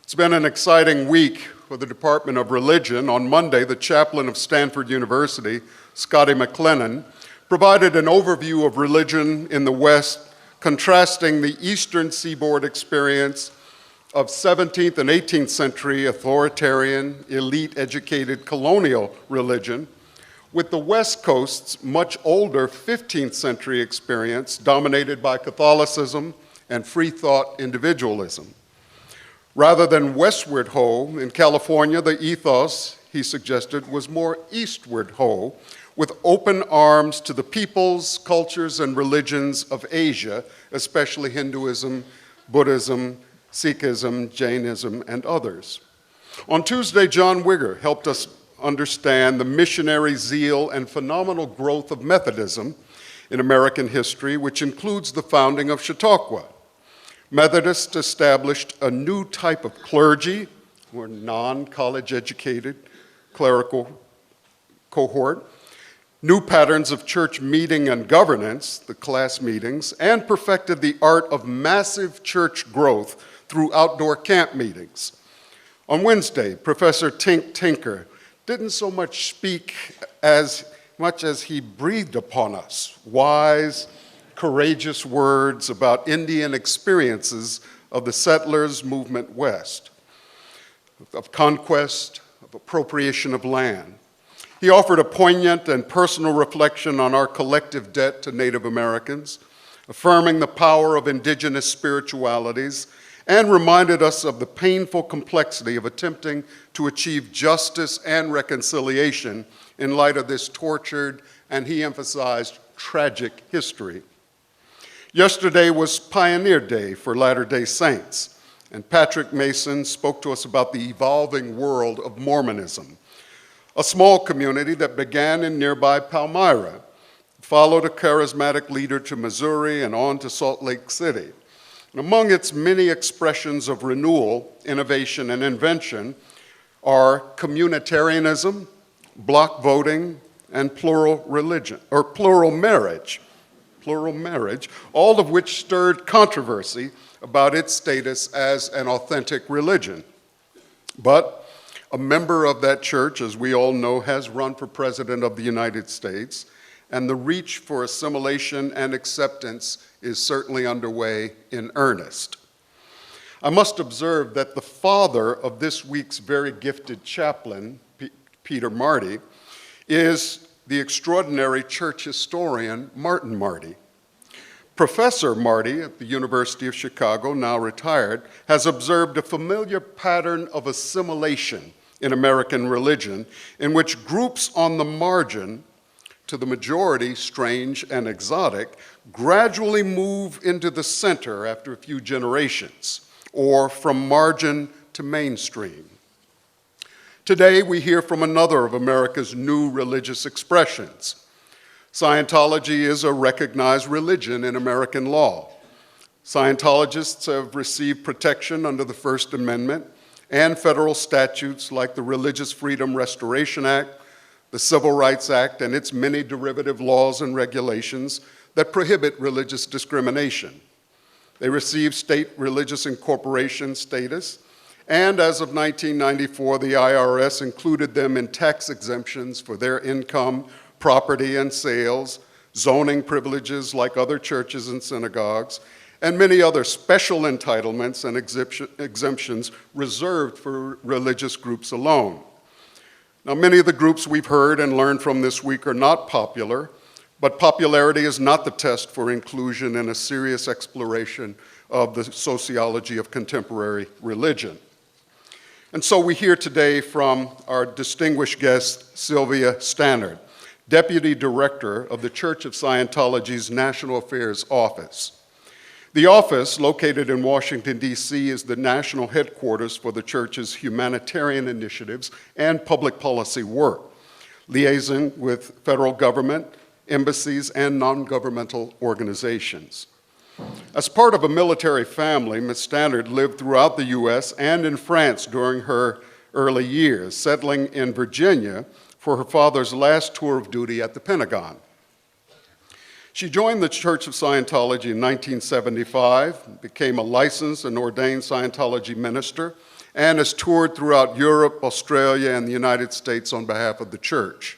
It's been an exciting week for the Department of Religion. On Monday, the chaplain of Stanford University, Scotty McLennan, provided an overview of religion in the West, contrasting the Eastern Seaboard experience of 17th and 18th century authoritarian, elite-educated colonial religion with the West Coast's much older 15th century experience dominated by Catholicism and free thought individualism. Rather than westward ho, in California, the ethos, he suggested, was more eastward ho, with open arms to the peoples, cultures, and religions of Asia, especially Hinduism, Buddhism, Sikhism, Jainism, and others. On Tuesday, John Wigger helped us understand the missionary zeal and phenomenal growth of Methodism in American history, which includes the founding of Chautauqua. Methodists established a new type of clergy, or non-college educated clerical cohort, new patterns of church meeting and governance, the class meetings, and perfected the art of massive church growth through outdoor camp meetings. On Wednesday, Professor Tink Tinker didn't so much speak as much as he breathed upon us wise, courageous words about Indian experiences of the settlers' movement west, of conquest, of appropriation of land. He offered a poignant and personal reflection on our collective debt to Native Americans, affirming the power of indigenous spiritualities, and reminded us of the painful complexity of attempting to achieve justice and reconciliation in light of this tortured, and he emphasized, tragic history. Yesterday was Pioneer Day for Latter-day Saints, and Patrick Mason spoke to us about the evolving world of Mormonism, a small community that began in nearby Palmyra, followed a charismatic leader to Missouri and on to Salt Lake City. And among its many expressions of renewal, innovation, and invention are communitarianism, block voting, and plural marriage, all of which stirred controversy about its status as an authentic religion. But a member of that church, as we all know, has run for president of the United States, and the reach for assimilation and acceptance is certainly underway in earnest. I must observe that the father of this week's very gifted chaplain, Peter Marty, is the extraordinary church historian Martin Marty. Professor Marty at the University of Chicago, now retired, has observed a familiar pattern of assimilation in American religion in which groups on the margin, to the majority strange and exotic, gradually move into the center after a few generations, or from margin to mainstream. Today, we hear from another of America's new religious expressions. Scientology is a recognized religion in American law. Scientologists have received protection under the First Amendment and federal statutes like the Religious Freedom Restoration Act, the Civil Rights Act, and its many derivative laws and regulations that prohibit religious discrimination. They receive state religious incorporation status, and as of 1994, the IRS included them in tax exemptions for their income, property, and sales, zoning privileges like other churches and synagogues, and many other special entitlements and exemptions reserved for religious groups alone. Now, many of the groups we've heard and learned from this week are not popular, but popularity is not the test for inclusion in a serious exploration of the sociology of contemporary religion. And so we hear today from our distinguished guest, Sylvia Stanard, Deputy Director of the Church of Scientology's National Affairs Office. The office, located in Washington, D.C., is the national headquarters for the church's humanitarian initiatives and public policy work, liaising with federal government, embassies, and non-governmental organizations. As part of a military family, Ms. Stanard lived throughout the U.S. and in France during her early years, settling in Virginia for her father's last tour of duty at the Pentagon. She joined the Church of Scientology in 1975, became a licensed and ordained Scientology minister, and has toured throughout Europe, Australia, and the United States on behalf of the church.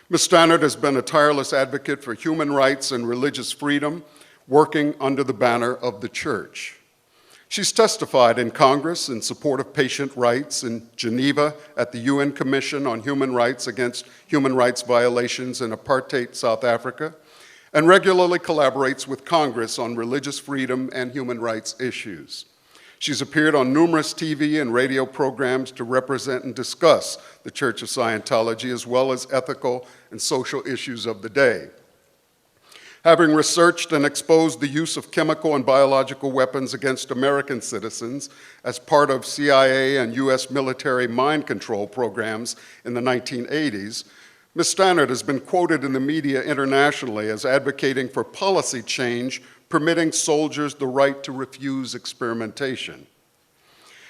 Ms. Stanard has been a tireless advocate for human rights and religious freedom, working under the banner of the church. She's testified in Congress in support of patient rights in Geneva at the UN Commission on Human Rights against human rights violations in apartheid South Africa, and regularly collaborates with Congress on religious freedom and human rights issues. She's appeared on numerous TV and radio programs to represent and discuss the Church of Scientology, as well as ethical and social issues of the day. Having researched and exposed the use of chemical and biological weapons against American citizens as part of CIA and US military mind control programs in the 1980s, Ms. Stanard has been quoted in the media internationally as advocating for policy change permitting soldiers the right to refuse experimentation.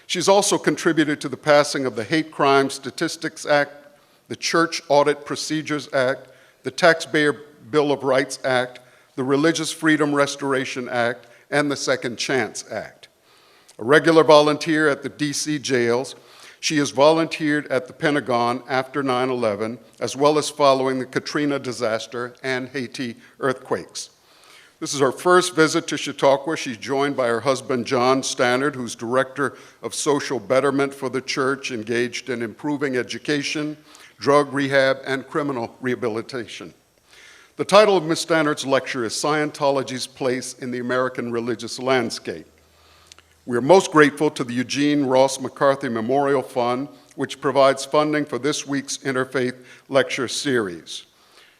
She's also contributed to the passing of the Hate Crime Statistics Act, the Church Audit Procedures Act, the Taxpayer Bill of Rights Act, the Religious Freedom Restoration Act, and the Second Chance Act. A regular volunteer at the DC jails, she has volunteered at the Pentagon after 9/11, as well as following the Katrina disaster and Haiti earthquakes. This is her first visit to Chautauqua. She's joined by her husband, John Stanard, who's Director of Social Betterment for the church, engaged in improving education, drug rehab, and criminal rehabilitation. The title of Ms. Stanard's lecture is Scientology's Place in the American Religious Landscape. We are most grateful to the Eugene Ross McCarthy Memorial Fund, which provides funding for this week's Interfaith Lecture Series.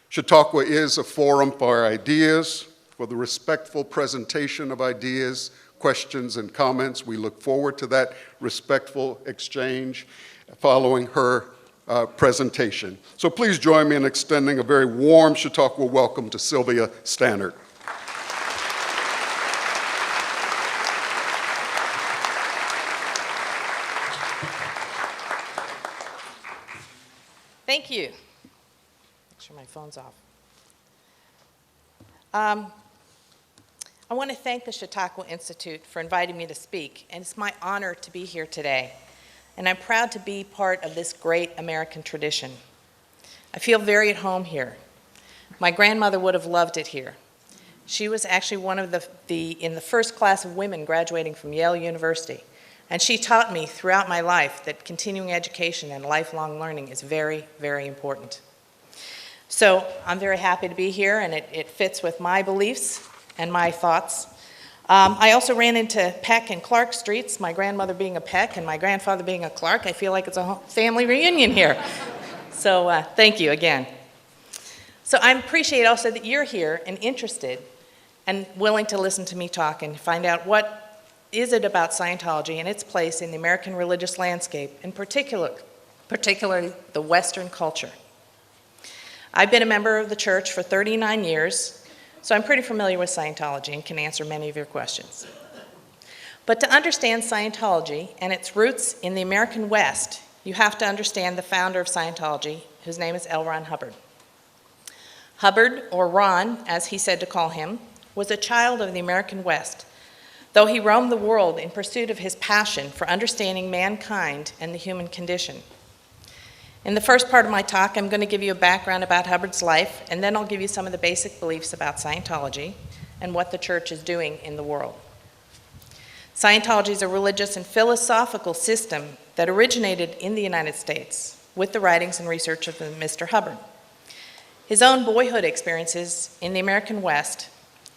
Chautauqua is a forum for ideas, for the respectful presentation of ideas, questions, and comments. We look forward to that respectful exchange following her presentation. So please join me in extending a very warm Chautauqua welcome to Sylvia Stanard. Thank you. Make sure my phone's off. I want to thank the Chautauqua Institute for inviting me to speak, and it's my honor to be here today. And I'm proud to be part of this great American tradition. I feel very at home here. My grandmother would have loved it here. She was actually one of in the first class of women graduating from Yale University. And she taught me throughout my life that continuing education and lifelong learning is very, very important. So I'm very happy to be here, and it fits with my beliefs and my thoughts. I also ran into Peck and Clark streets, my grandmother being a Peck and my grandfather being a Clark. I feel like it's a family reunion here. So thank you again. So I appreciate also that you're here and interested and willing to listen to me talk and find out what is it about Scientology and its place in the American religious landscape, in particularly the Western culture. I've been a member of the church for 39 years, so I'm pretty familiar with Scientology and can answer many of your questions. But to understand Scientology and its roots in the American West, you have to understand the founder of Scientology, whose name is L. Ron Hubbard. Hubbard, or Ron, as he said to call him, was a child of the American West, though he roamed the world in pursuit of his passion for understanding mankind and the human condition. In the first part of my talk, I'm going to give you a background about Hubbard's life, and then I'll give you some of the basic beliefs about Scientology and what the church is doing in the world. Scientology is a religious and philosophical system that originated in the United States with the writings and research of Mr. Hubbard. His own boyhood experiences in the American West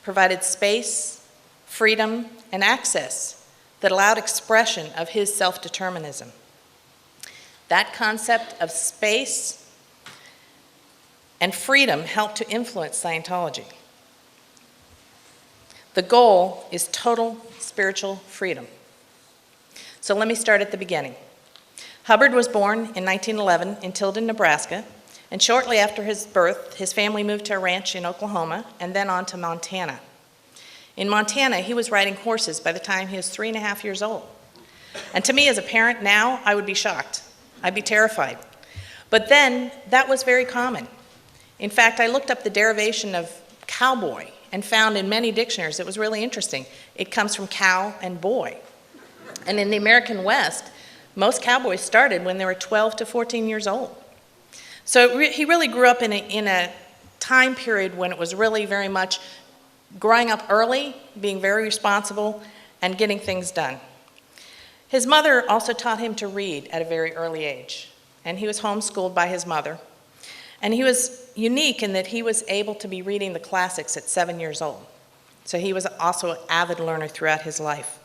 provided space, freedom, and access that allowed expression of his self-determinism. That concept of space and freedom helped to influence Scientology. The goal is total spiritual freedom. So let me start at the beginning. Hubbard was born in 1911 in Tilden, Nebraska, and shortly after his birth, his family moved to a ranch in Oklahoma and then on to Montana. In Montana, he was riding horses by the time he was 3.5 years old. And to me as a parent now, I would be shocked. I'd be terrified. But then, that was very common. In fact, I looked up the derivation of cowboy and found in many dictionaries, it was really interesting. It comes from cow and boy. And in the American West, Most cowboys started when they were 12 to 14 years old. So he really grew up in a time period when it was really very much growing up early, being very responsible, and getting things done. His mother also taught him to read at a very early age, and he was homeschooled by his mother. And he was unique in that he was able to be reading the classics at 7 years old. So he was also an avid learner throughout his life.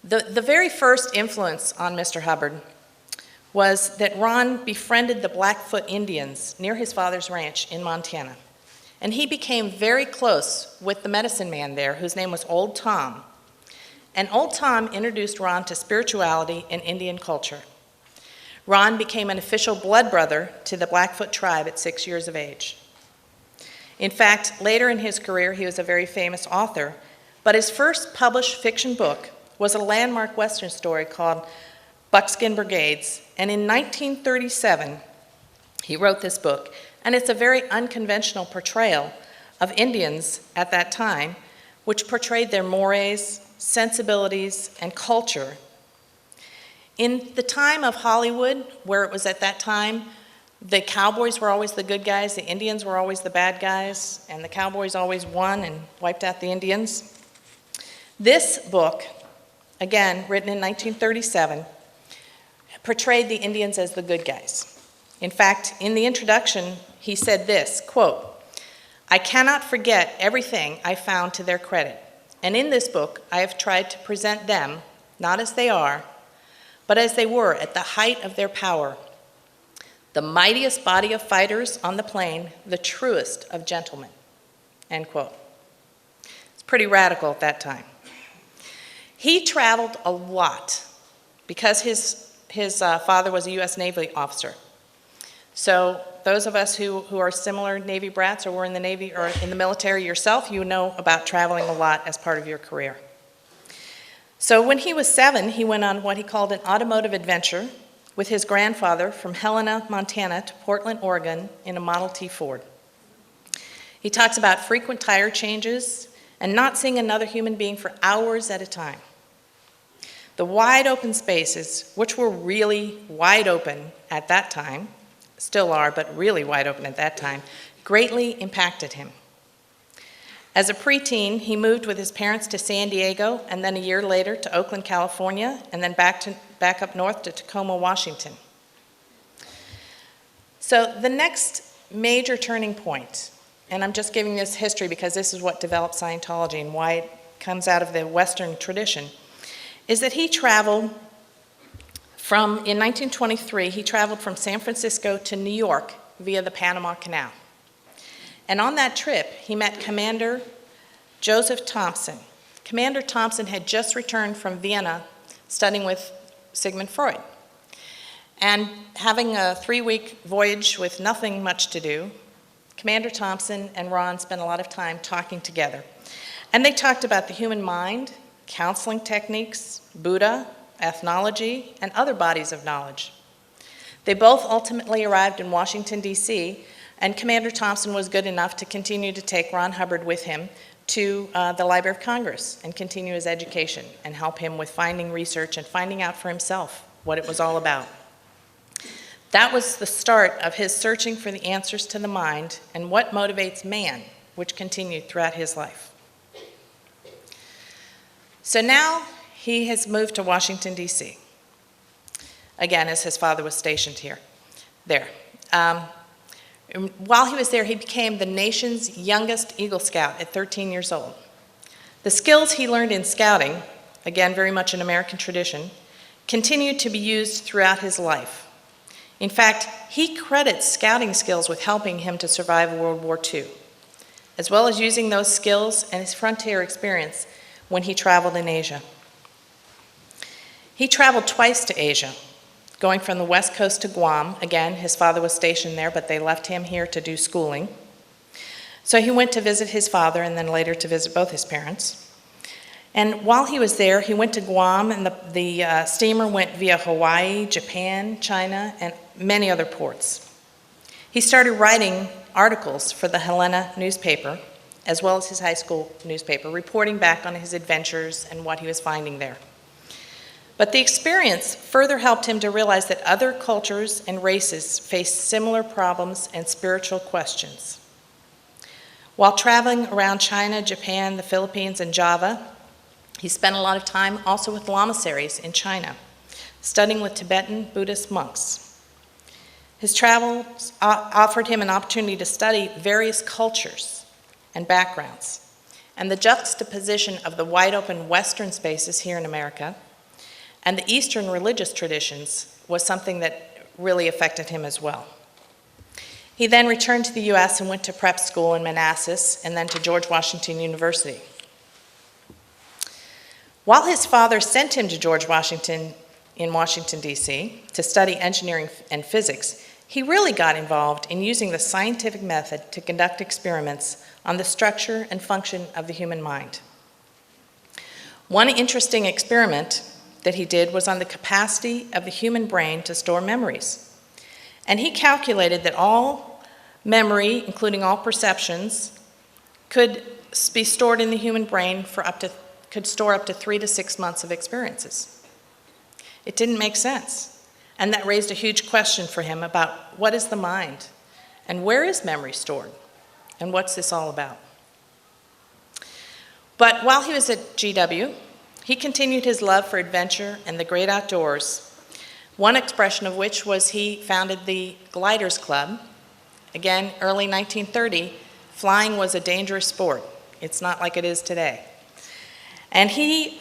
The very first influence on Mr. Hubbard was that Ron befriended the Blackfoot Indians near his father's ranch in Montana. And he became very close with the medicine man there, whose name was Old Tom. And Old Tom introduced Ron to spirituality and Indian culture. Ron became an official blood brother to the Blackfoot tribe at 6 years of age. In fact, later in his career, he was a very famous author, but his first published fiction book was a landmark Western story called Buckskin Brigades, and in 1937, he wrote this book, and it's a very unconventional portrayal of Indians at that time, which portrayed their mores, sensibilities, and culture. In the time of Hollywood, where it was at that time, the cowboys were always the good guys, the Indians were always the bad guys, and the cowboys always won and wiped out the Indians. This book, again, written in 1937, portrayed the Indians as the good guys. In fact, in the introduction, he said this, quote, "I cannot forget everything I found to their credit, and in this book I have tried to present them, not as they are, but as they were at the height of their power, the mightiest body of fighters on the plain, the truest of gentlemen," end quote. It's pretty radical at that time. He traveled a lot because his father was a U.S. Navy officer. So those of us who are similar Navy brats or were in the Navy or in the military yourself, you know about traveling a lot as part of your career. So when he was 7, he went on what he called an automotive adventure with his grandfather from Helena, Montana to Portland, Oregon in a Model T Ford. He talks about frequent tire changes and not seeing another human being for hours at a time. The wide open spaces, which were really wide open at that time, still are, but really wide open at that time, greatly impacted him. As a preteen, he moved with his parents to San Diego, and then a year later to Oakland, California, and then back up north to Tacoma, Washington. So the next major turning point, and I'm just giving this history because this is what developed Scientology and why it comes out of the Western tradition, is that he traveled in 1923, he traveled from San Francisco to New York via the Panama Canal. And on that trip, he met Commander Joseph Thompson. Commander Thompson had just returned from Vienna studying with Sigmund Freud. And having a 3-week voyage with nothing much to do, Commander Thompson and Ron spent a lot of time talking together. And they talked about the human mind, counseling techniques, Buddha, ethnology, and other bodies of knowledge. They both ultimately arrived in Washington, D.C., and Commander Thompson was good enough to continue to take Ron Hubbard with him to the Library of Congress and continue his education and help him with finding research and finding out for himself what it was all about. That was the start of his searching for the answers to the mind and what motivates man, which continued throughout his life. So now he has moved to Washington, D.C., again, as his father was stationed there. While he was there, he became the nation's youngest Eagle Scout at 13 years old. The skills he learned in scouting, again, very much an American tradition, continued to be used throughout his life. In fact, he credits scouting skills with helping him to survive World War II, as well as using those skills and his frontier experience when he traveled in Asia. He traveled twice to Asia, going from the west coast to Guam. Again, his father was stationed there, but they left him here to do schooling. So he went to visit his father and then later to visit both his parents. And while he was there, he went to Guam, and the steamer went via Hawaii, Japan, China, and many other ports. He started writing articles for the Helena newspaper, as well as his high school newspaper, reporting back on his adventures and what he was finding there. But the experience further helped him to realize that other cultures and races face similar problems and spiritual questions. While traveling around China, Japan, the Philippines, and Java, he spent a lot of time also with lamaseries in China, studying with Tibetan Buddhist monks. His travels offered him an opportunity to study various cultures and backgrounds, and the juxtaposition of the wide-open Western spaces here in America and the Eastern religious traditions was something that really affected him as well. He then returned to the U.S. and went to prep school in Manassas and then to George Washington University. While his father sent him to George Washington in Washington, D.C. to study engineering and physics, he really got involved in using the scientific method to conduct experiments on the structure and function of the human mind. One interesting experiment that he did was on the capacity of the human brain to store memories. And he calculated that all memory, including all perceptions, could be stored in the human brain for could store up to 3 to 6 months of experiences. It didn't make sense. And that raised a huge question for him about what is the mind? And where is memory stored? And what's this all about? But while he was at GW, he continued his love for adventure and the great outdoors, one expression of which was he founded the Gliders Club. Again, early 1930, flying was a dangerous sport. It's not like it is today. And he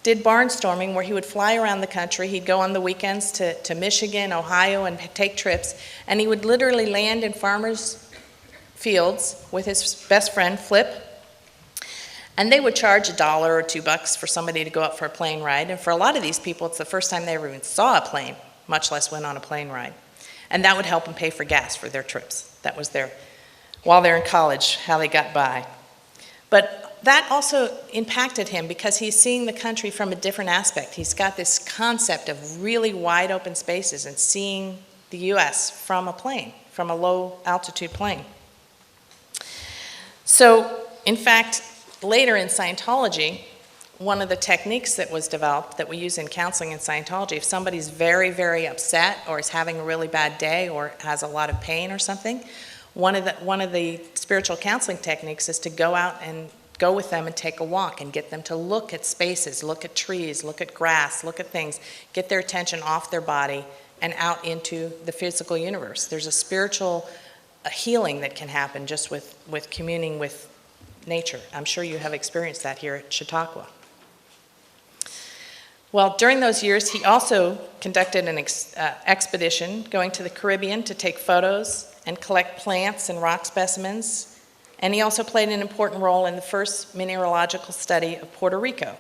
did barnstorming where he would fly around the country. He'd go on the weekends to Michigan, Ohio, and take trips. And he would literally land in farmers' fields with his best friend, Flip. And they would charge $1 or $2 for somebody to go up for a plane ride. And for a lot of these people, it's the first time they ever even saw a plane, much less went on a plane ride. And that would help them pay for gas for their trips. That was while they're in college, how they got by. But that also impacted him because he's seeing the country from a different aspect. He's got this concept of really wide open spaces and seeing the U.S. from a plane, from a low altitude plane. So, in fact, later in Scientology, one of the techniques that was developed that we use in counseling in Scientology, if somebody's very, very upset or is having a really bad day or has a lot of pain or something, one of the spiritual counseling techniques is to go out and go with them and take a walk and get them to look at spaces, look at trees, look at grass, look at things, get their attention off their body and out into the physical universe. There's a spiritual healing that can happen just with communing with nature. I'm sure you have experienced that here at Chautauqua. Well, during those years, he also conducted an expedition going to the Caribbean to take photos and collect plants and rock specimens. And he also played an important role in the first mineralogical study of Puerto Rico.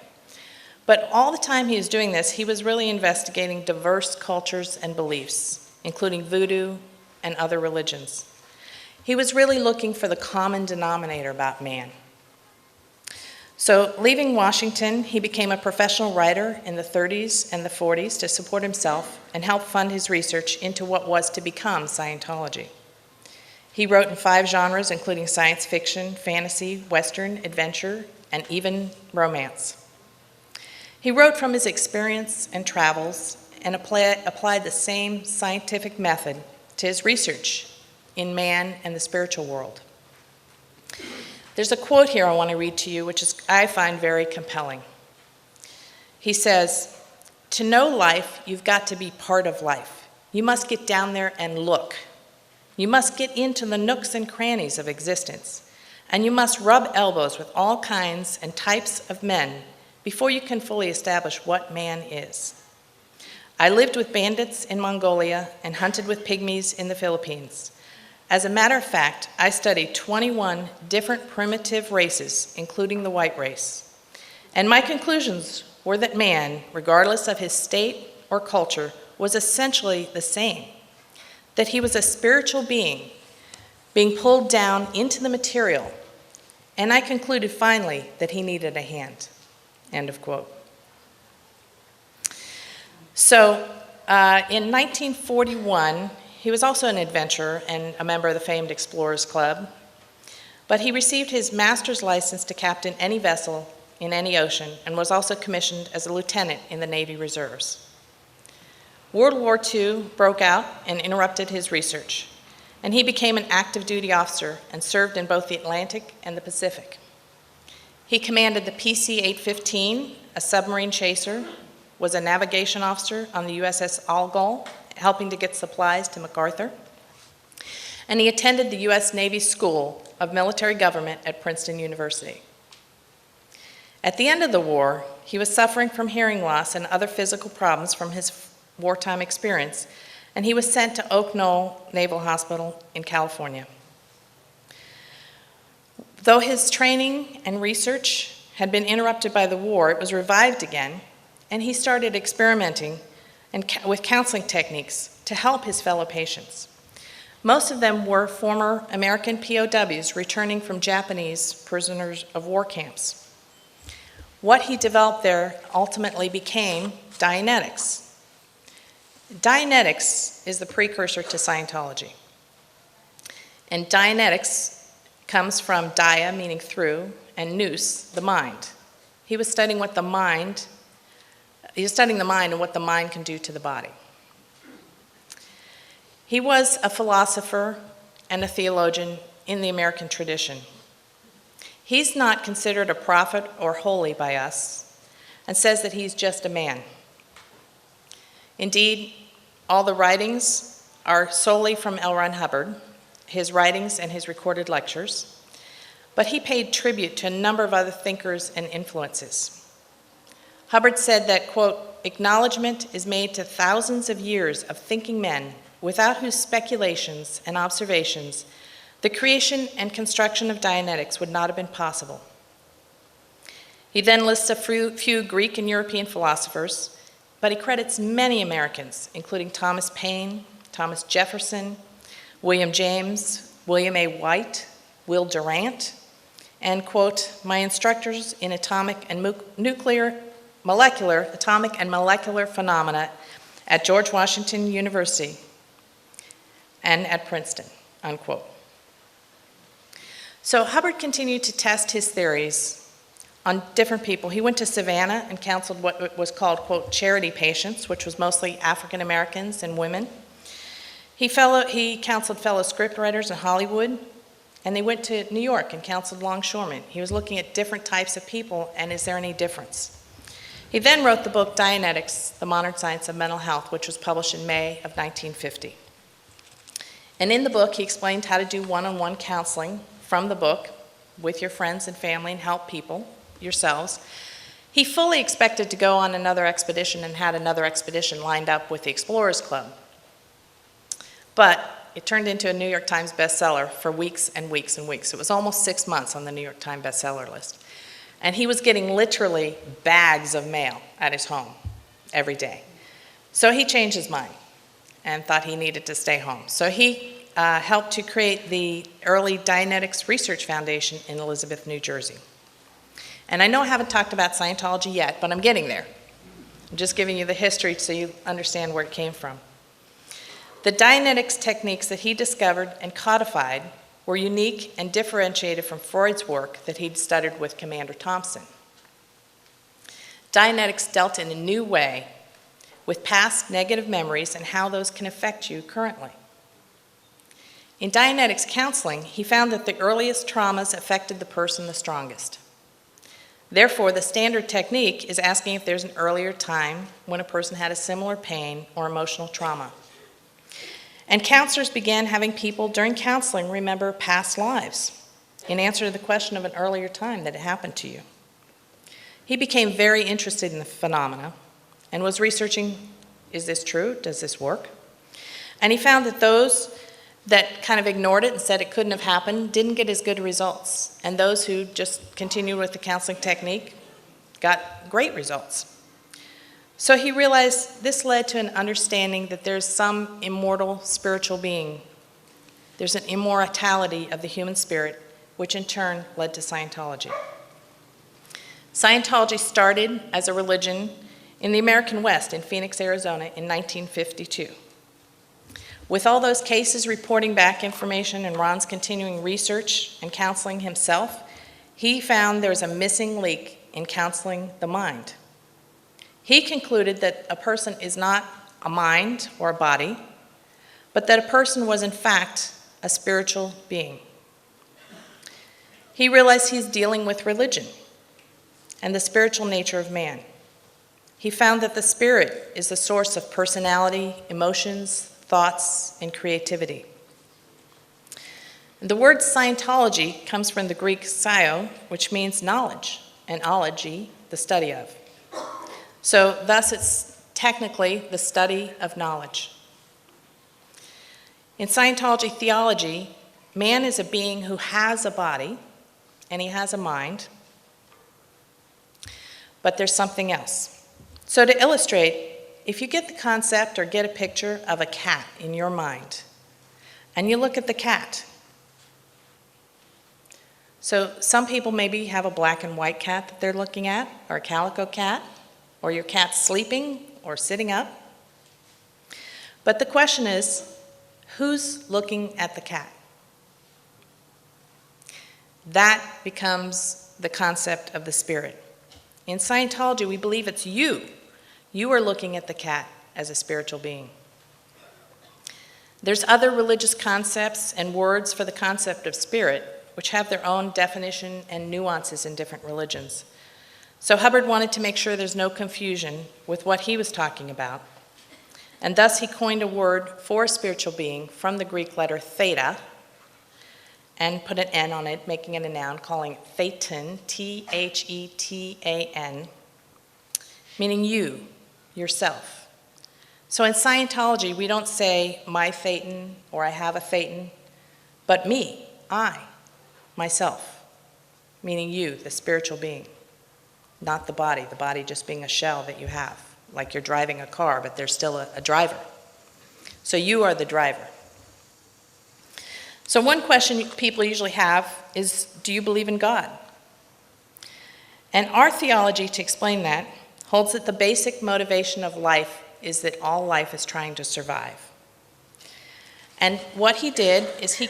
But all the time he was doing this, he was really investigating diverse cultures and beliefs, including voodoo and other religions. He was really looking for the common denominator about man. So, leaving Washington, he became a professional writer in the 30s and the 40s to support himself and help fund his research into what was to become Scientology. He wrote in 5 genres, including science fiction, fantasy, western, adventure, and even romance. He wrote from his experience and travels and applied the same scientific method to his research in man and the spiritual world. There's a quote here I want to read to you, which I find very compelling. He says, "To know life, you've got to be part of life. You must get down there and look. You must get into the nooks and crannies of existence, and you must rub elbows with all kinds and types of men before you can fully establish what man is. I lived with bandits in Mongolia and hunted with pygmies in the Philippines. As a matter of fact, I studied 21 different primitive races, including the white race. And my conclusions were that man, regardless of his state or culture, was essentially the same. That he was a spiritual being pulled down into the material. And I concluded finally that he needed a hand." End of quote. So in 1941, he was also an adventurer and a member of the famed Explorers Club, but he received his master's license to captain any vessel in any ocean and was also commissioned as a lieutenant in the Navy Reserves. World War II broke out and interrupted his research, and he became an active duty officer and served in both the Atlantic and the Pacific. He commanded the PC-815, a submarine chaser, was a navigation officer on the USS Algol, helping to get supplies to MacArthur, and he attended the U.S. Navy School of Military Government at Princeton University. At the end of the war, he was suffering from hearing loss and other physical problems from his wartime experience, and he was sent to Oak Knoll Naval Hospital in California. Though his training and research had been interrupted by the war, it was revived again, and he started experimenting with counseling techniques to help his fellow patients. Most of them were former American POWs returning from Japanese prisoners of war camps. What he developed there ultimately became Dianetics. Dianetics is the precursor to Scientology. And Dianetics comes from dia, meaning through, and nous, the mind. He was studying the mind and what the mind can do to the body. He was a philosopher and a theologian in the American tradition. He's not considered a prophet or holy by us and says that he's just a man. Indeed, all the writings are solely from L. Ron Hubbard, his writings and his recorded lectures, but he paid tribute to a number of other thinkers and influences. Hubbard said that, quote, "Acknowledgement is made to thousands of years of thinking men without whose speculations and observations the creation and construction of Dianetics would not have been possible." He then lists a few Greek and European philosophers, but he credits many Americans, including Thomas Paine, Thomas Jefferson, William James, William A. White, Will Durant, and, quote, "My instructors in atomic and molecular phenomena at George Washington University and at Princeton," unquote. So Hubbard continued to test his theories on different people. He went to Savannah and counseled what was called, quote, charity patients, which was mostly African Americans and women. He counseled fellow scriptwriters in Hollywood, and they went to New York and counseled longshoremen. He was looking at different types of people, and is there any difference? He then wrote the book Dianetics, The Modern Science of Mental Health, which was published in May of 1950. And in the book, he explained how to do one-on-one counseling from the book with your friends and family and help people, yourselves. He fully expected to go on another expedition and had another expedition lined up with the Explorers Club. But it turned into a New York Times bestseller for weeks and weeks and weeks. It was almost 6 months on the New York Times bestseller list. And he was getting literally bags of mail at his home every day. So he changed his mind and thought he needed to stay home. So he helped to create the early Dianetics Research Foundation in Elizabeth, New Jersey. And I know I haven't talked about Scientology yet, but I'm getting there. I'm just giving you the history so you understand where it came from. The Dianetics techniques that he discovered and codified were unique and differentiated from Freud's work that he'd studied with Commander Thompson. Dianetics dealt in a new way with past negative memories and how those can affect you currently. In Dianetics counseling, he found that the earliest traumas affected the person the strongest. Therefore, the standard technique is asking if there's an earlier time when a person had a similar pain or emotional trauma. And counselors began having people during counseling remember past lives in answer to the question of an earlier time that it happened to you. He became very interested in the phenomena and was researching, is this true? Does this work? And he found that those that kind of ignored it and said it couldn't have happened didn't get as good results. And those who just continued with the counseling technique got great results. So he realized this led to an understanding that there's some immortal spiritual being. There's an immortality of the human spirit, which in turn led to Scientology. Scientology started as a religion in the American West in Phoenix, Arizona in 1952. With all those cases reporting back information and Ron's continuing research and counseling himself, he found there was a missing link in counseling the mind. He concluded that a person is not a mind or a body, but that a person was in fact a spiritual being. He realized he's dealing with religion and the spiritual nature of man. He found that the spirit is the source of personality, emotions, thoughts, and creativity. The word Scientology comes from the Greek scio, which means knowledge, and ology, the study of. So thus it's technically the study of knowledge. In Scientology theology, man is a being who has a body and he has a mind, but there's something else. So to illustrate, if you get the concept or get a picture of a cat in your mind, and you look at the cat, so some people maybe have a black and white cat that they're looking at, or a calico cat, or your cat's sleeping or sitting up. But the question is, who's looking at the cat? That becomes the concept of the spirit. In Scientology, we believe it's you. You are looking at the cat as a spiritual being. There's other religious concepts and words for the concept of spirit, which have their own definition and nuances in different religions. So Hubbard wanted to make sure there's no confusion with what he was talking about, and thus he coined a word for a spiritual being from the Greek letter theta, and put an N on it, making it a noun, calling it thetan, T-H-E-T-A-N, meaning you, yourself. So in Scientology, we don't say my thetan or I have a thetan, but me, I, myself, meaning you, the spiritual being, not the body just being a shell that you have, like you're driving a car, but there's still a driver. So you are the driver. So one question people usually have is, do you believe in God? And our theology, to explain that, holds that the basic motivation of life is that all life is trying to survive. And what he did is he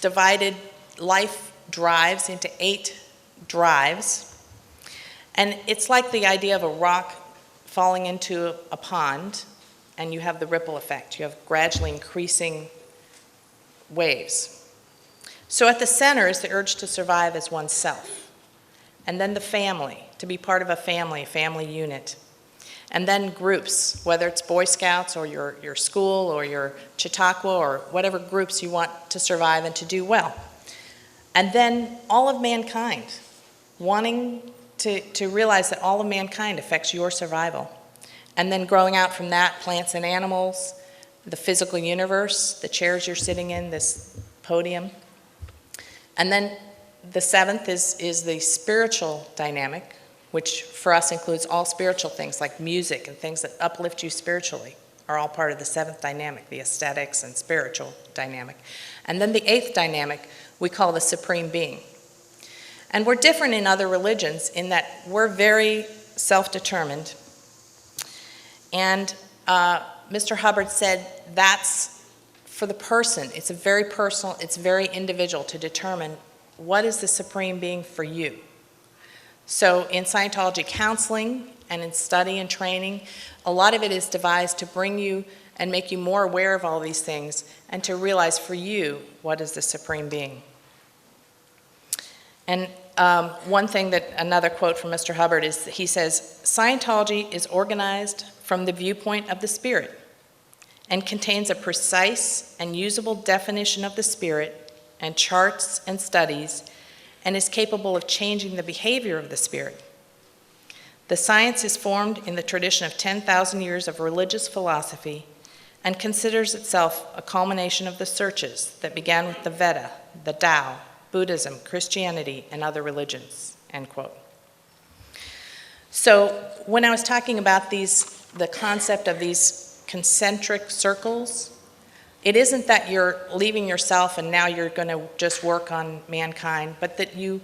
divided life drives into 8 drives. And it's like the idea of a rock falling into a pond, and you have the ripple effect. You have gradually increasing waves. So at the center is the urge to survive as oneself. And then the family, to be part of a family unit. And then groups, whether it's Boy Scouts or your school or your Chautauqua or whatever groups you want to survive and to do well. And then all of mankind, wanting to realize that all of mankind affects your survival. And then growing out from that, plants and animals, the physical universe, the chairs you're sitting in, this podium. And then the 7th is the spiritual dynamic, which for us includes all spiritual things like music and things that uplift you spiritually are all part of the 7th dynamic, the aesthetics and spiritual dynamic. And then the 8th dynamic we call the supreme being. And we're different in other religions in that we're very self-determined. And Mr. Hubbard said that's for the person. It's a very personal, it's very individual to determine what is the supreme being for you. So in Scientology counseling and in study and training, a lot of it is devised to bring you and make you more aware of all these things and to realize for you what is the supreme being. And one thing that, another quote from Mr. Hubbard is, he says, Scientology is organized from the viewpoint of the spirit and contains a precise and usable definition of the spirit and charts and studies and is capable of changing the behavior of the spirit. The science is formed in the tradition of 10,000 years of religious philosophy and considers itself a culmination of the searches that began with the Veda, the Tao, Buddhism, Christianity, and other religions, end quote. So when I was talking about the concept of these concentric circles, it isn't that you're leaving yourself and now you're going to just work on mankind, but that you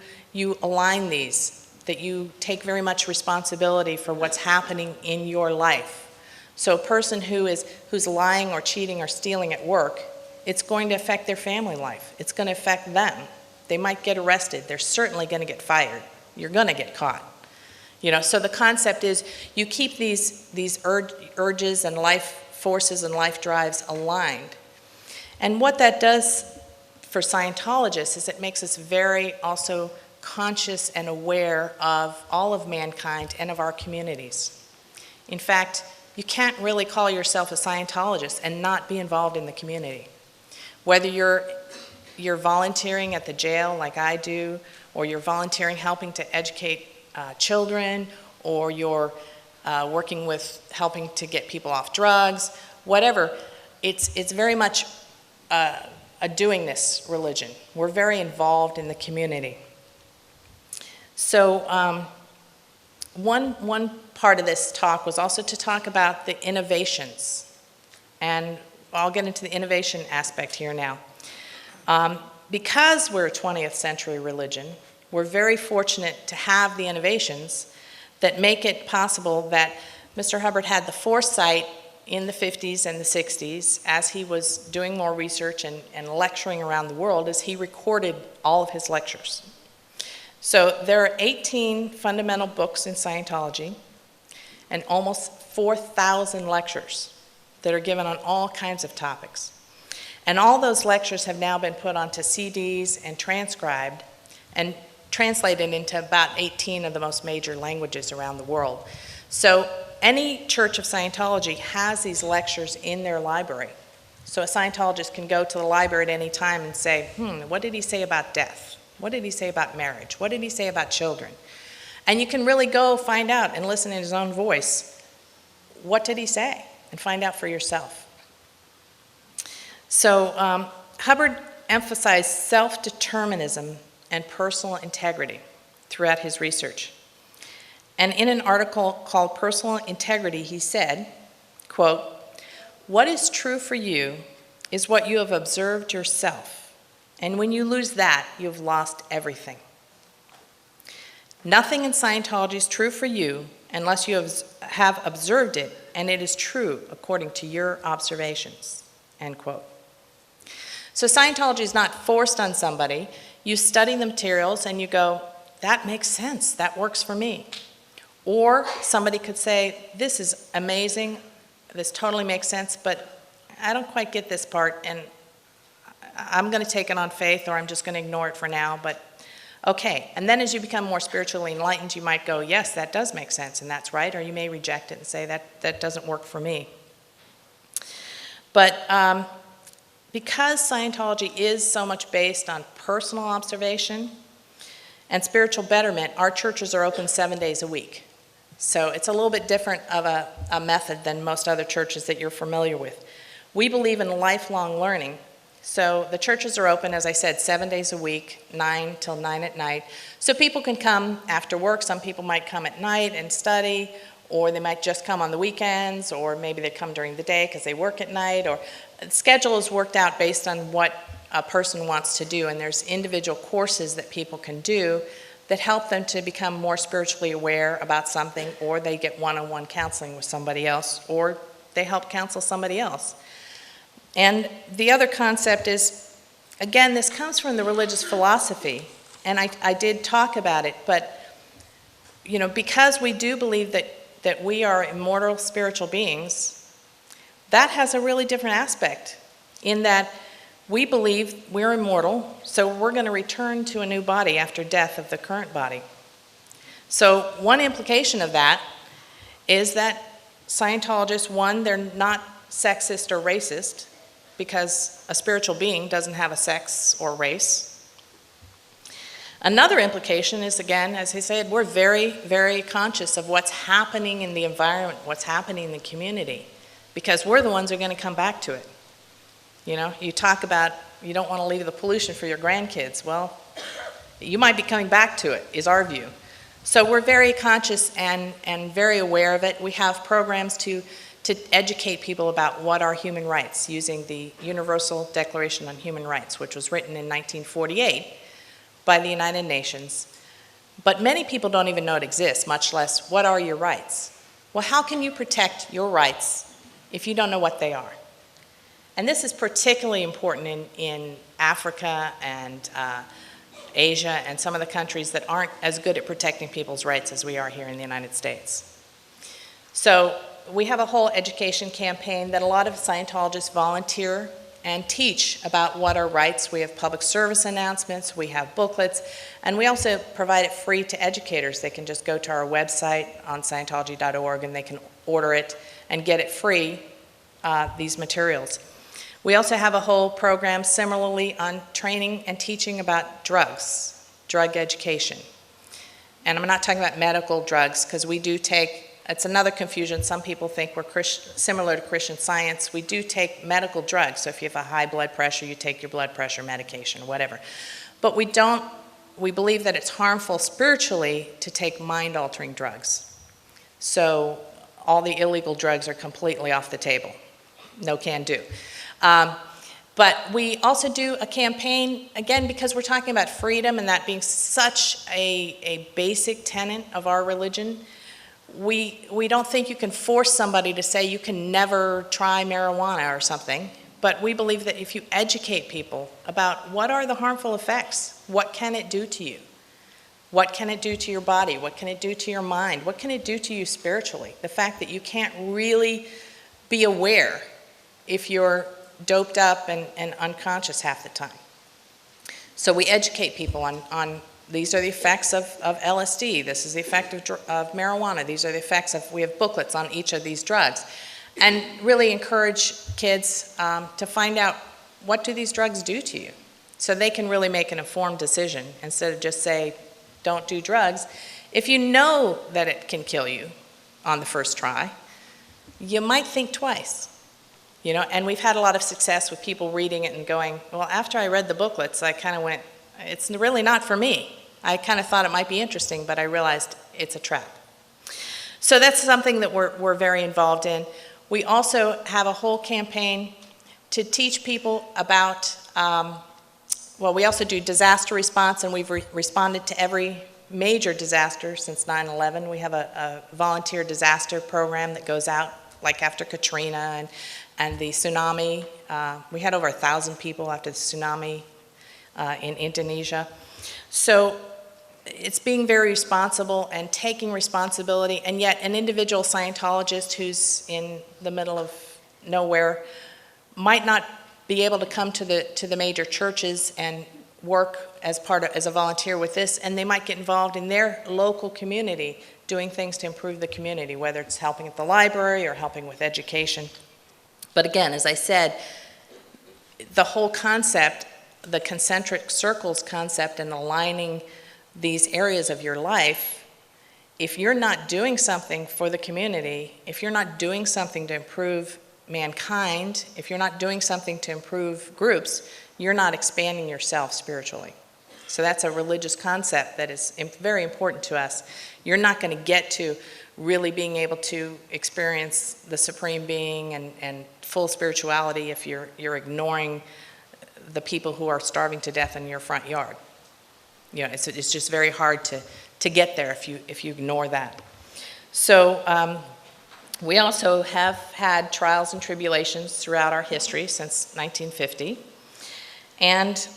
align these, that you take very much responsibility for what's happening in your life. So a person who's lying or cheating or stealing at work, it's going to affect their family life. It's going to affect them. They might get arrested. They're certainly going to get fired. you're going to get caught. So the concept is you keep these urges and life forces and life drives aligned. And what that does for Scientologists is it makes us very also conscious and aware of all of mankind and of our communities. In fact, you can't really call yourself a Scientologist and not be involved in the community. Whether you're volunteering at the jail like I do, or you're volunteering helping to educate children, or you're working with helping to get people off drugs, whatever, it's very much a doing this religion. We're very involved in the community. So one part of this talk was also to talk about the innovations. And I'll get into the innovation aspect here now. Because we're a 20th century religion, we're very fortunate to have the innovations that make it possible that Mr. Hubbard had the foresight in the 50s and the 60s as he was doing more research and lecturing around the world, as he recorded all of his lectures. So there are 18 fundamental books in Scientology and almost 4,000 lectures that are given on all kinds of topics. And all those lectures have now been put onto CDs and transcribed and translated into about 18 of the most major languages around the world. So any church of Scientology has these lectures in their library. So a Scientologist can go to the library at any time and say, what did he say about death? What did he say about marriage? What did he say about children? And you can really go find out and listen in his own voice. What did he say? And find out for yourself. So Hubbard emphasized self-determinism and personal integrity throughout his research. And in an article called Personal Integrity, he said, quote, "What is true for you is what you have observed yourself. And when you lose that, you have lost everything. Nothing in Scientology is true for you unless you have observed it, and it is true according to your observations." End quote. So Scientology is not forced on somebody. You study the materials and you go, that makes sense, that works for me. Or somebody could say, this is amazing, this totally makes sense, but I don't quite get this part, and I'm going to take it on faith, or I'm just going to ignore it for now, but okay. And then as you become more spiritually enlightened, you might go, yes, that does make sense, and that's right, or you may reject it and say, that doesn't work for me. But because Scientology is so much based on personal observation and spiritual betterment, our churches are open 7 days a week. So it's a little bit different of a method than most other churches that you're familiar with. We believe in lifelong learning. So the churches are open, as I said, 7 days a week, 9 till 9 at night. So people can come after work. Some people might come at night and study, or they might just come on the weekends, or maybe they come during the day because they work at night, or the schedule is worked out based on what a person wants to do, and there's individual courses that people can do that help them to become more spiritually aware about something, or they get one-on-one counseling with somebody else, or they help counsel somebody else. And the other concept is, again, this comes from the religious philosophy, and I did talk about it, but because we do believe that we are immortal spiritual beings, that has a really different aspect in that we believe we're immortal, so we're going to return to a new body after death of the current body. So one implication of that is that Scientologists, one, they're not sexist or racist, because a spiritual being doesn't have a sex or race. Another implication is, again, as I said, we're very, very conscious of what's happening in the environment, what's happening in the community, because we're the ones who are going to come back to it. You talk about you don't want to leave the pollution for your grandkids. Well, you might be coming back to it, is our view. So we're very conscious and very aware of it. We have programs to educate people about what are human rights using the Universal Declaration on Human Rights, which was written in 1948 by the United Nations. But many people don't even know it exists, much less what are your rights. Well, how can you protect your rights if you don't know what they are? And this is particularly important in Africa and Asia and some of the countries that aren't as good at protecting people's rights as we are here in the United States. So we have a whole education campaign that a lot of Scientologists volunteer and teach about what are rights. We have public service announcements, we have booklets, and we also provide it free to educators. They can just go to our website on Scientology.org and they can order it and get it free, these materials. We also have a whole program similarly on training and teaching about drugs, drug education. And I'm not talking about medical drugs, because we do take, it's another confusion. Some people think we're similar to Christian Science. We do take medical drugs. So if you have a high blood pressure, you take your blood pressure medication, whatever. But we believe that it's harmful spiritually to take mind-altering drugs. So all the illegal drugs are completely off the table. No can do. But we also do a campaign, again, because we're talking about freedom and that being such a basic tenet of our religion. We don't think you can force somebody to say you can never try marijuana or something, but we believe that if you educate people about what are the harmful effects, what can it do to you? What can it do to your body? What can it do to your mind? What can it do to you spiritually? The fact that you can't really be aware if you're doped up and unconscious half the time. So we educate people on these are the effects of LSD, this is the effect of marijuana, these are the effects of, we have booklets on each of these drugs, and really encourage kids to find out what do these drugs do to you, so they can really make an informed decision instead of just say, don't do drugs. If you know that it can kill you on the first try, you might think twice. You know, and we've had a lot of success with people reading it and going, well, after I read the booklets, I kind of went, it's really not for me. I kind of thought it might be interesting, but I realized it's a trap. So that's something that we're very involved in. We also have a whole campaign to teach people about, well, we also do disaster response, and we've responded to every major disaster since 9/11. We have a volunteer disaster program that goes out, like after Katrina and the tsunami. We had over 1,000 people after the tsunami in Indonesia. So it's being very responsible and taking responsibility, and yet an individual Scientologist who's in the middle of nowhere might not be able to come to the major churches and work as a volunteer with this, and they might get involved in their local community doing things to improve the community, whether it's helping at the library or helping with education. But again, as I said, the whole concept, the concentric circles concept, and aligning these areas of your life, if you're not doing something for the community, if you're not doing something to improve mankind, if you're not doing something to improve groups, you're not expanding yourself spiritually. So that's a religious concept that is very important to us. You're not going to get to really being able to experience the Supreme Being and full spirituality if you're ignoring the people who are starving to death in your front yard. You know, it's just very hard to get there if you ignore that. So we also have had trials and tribulations throughout our history since 1950, and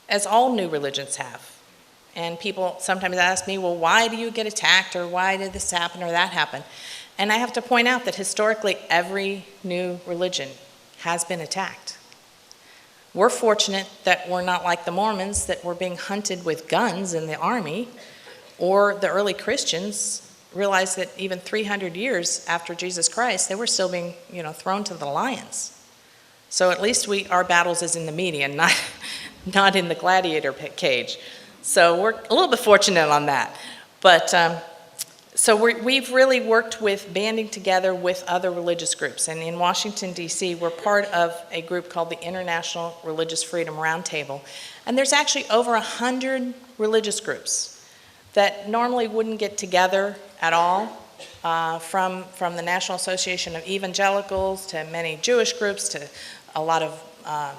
as all new religions have. And people sometimes ask me, well, why do you get attacked, or why did this happen or that happen? And I have to point out that historically every new religion has been attacked. We're fortunate that we're not like the Mormons, that we're being hunted with guns in the army, or the early Christians realized that even 300 years after Jesus Christ, they were still being, thrown to the lions. So at least our battles is in the median, not in the gladiator cage. So we're a little bit fortunate on that. But so we've really worked with banding together with other religious groups. And in Washington, D.C., we're part of a group called the International Religious Freedom Roundtable. And there's actually over 100 religious groups that normally wouldn't get together at all, from the National Association of Evangelicals to many Jewish groups to a lot of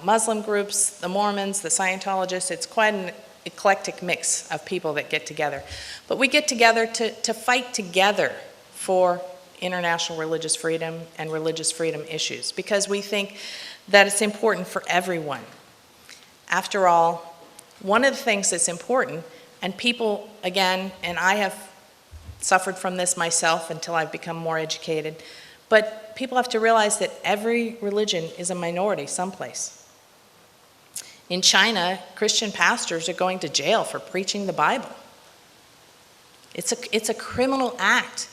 Muslim groups, the Mormons, the Scientologists. It's quite an eclectic mix of people that get together. But we get together to fight together for international religious freedom and religious freedom issues, because we think that it's important for everyone. After all, One of the things that's important, and people, again, and I have suffered from this myself until I've become more educated, but people have to realize that every religion is a minority someplace. In China, Christian pastors are going to jail for preaching the Bible. It's a criminal act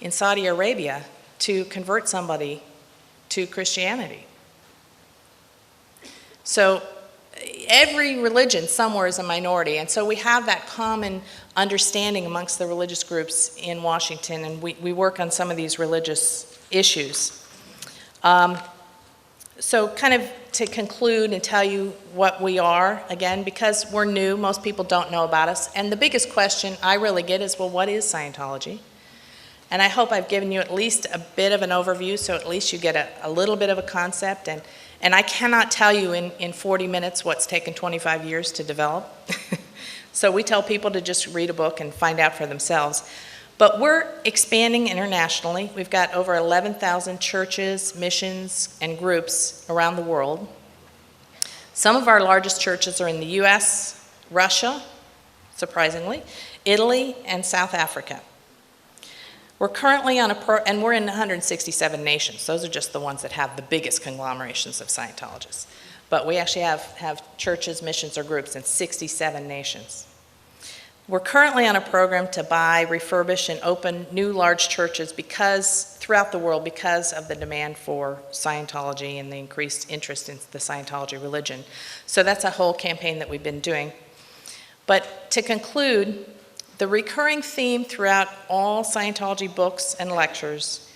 in Saudi Arabia to convert somebody to Christianity. So every religion somewhere is a minority, and so we have that common understanding amongst the religious groups in Washington, and we work on some of these religious issues. So kind of to conclude and tell you what we are, again, because we're new, most people don't know about us, and the biggest question I really get is, well, what is Scientology? And I hope I've given you at least a bit of an overview, so at least you get a little bit of a concept, and I cannot tell you in 40 minutes what's taken 25 years to develop. So we tell people to just read a book and find out for themselves. But we're expanding internationally. We've got over 11,000 churches, missions, and groups around the world. Some of our largest churches are in the US, Russia, surprisingly, Italy, and South Africa. We're currently on and we're in 167 nations. Those are just the ones that have the biggest conglomerations of Scientologists. But we actually have churches, missions, or groups in 67 nations. We're currently on a program to buy, refurbish, and open new large churches throughout the world because of the demand for Scientology and the increased interest in the Scientology religion. So that's a whole campaign that we've been doing. But to conclude, the recurring theme throughout all Scientology books and lectures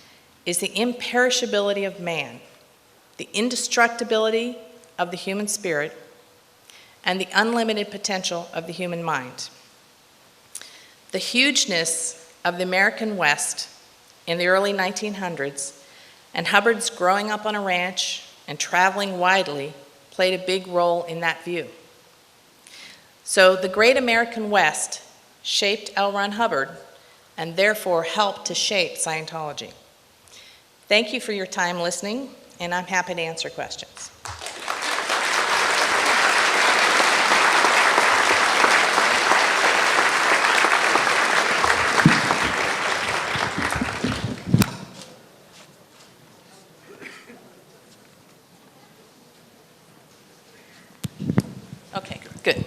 is the imperishability of man, the indestructibility of the human spirit, and the unlimited potential of the human mind. The hugeness of the American West in the early 1900s and Hubbard's growing up on a ranch and traveling widely played a big role in that view. So the great American West shaped L. Ron Hubbard and therefore helped to shape Scientology. Thank you for your time listening, and I'm happy to answer questions. Okay, good.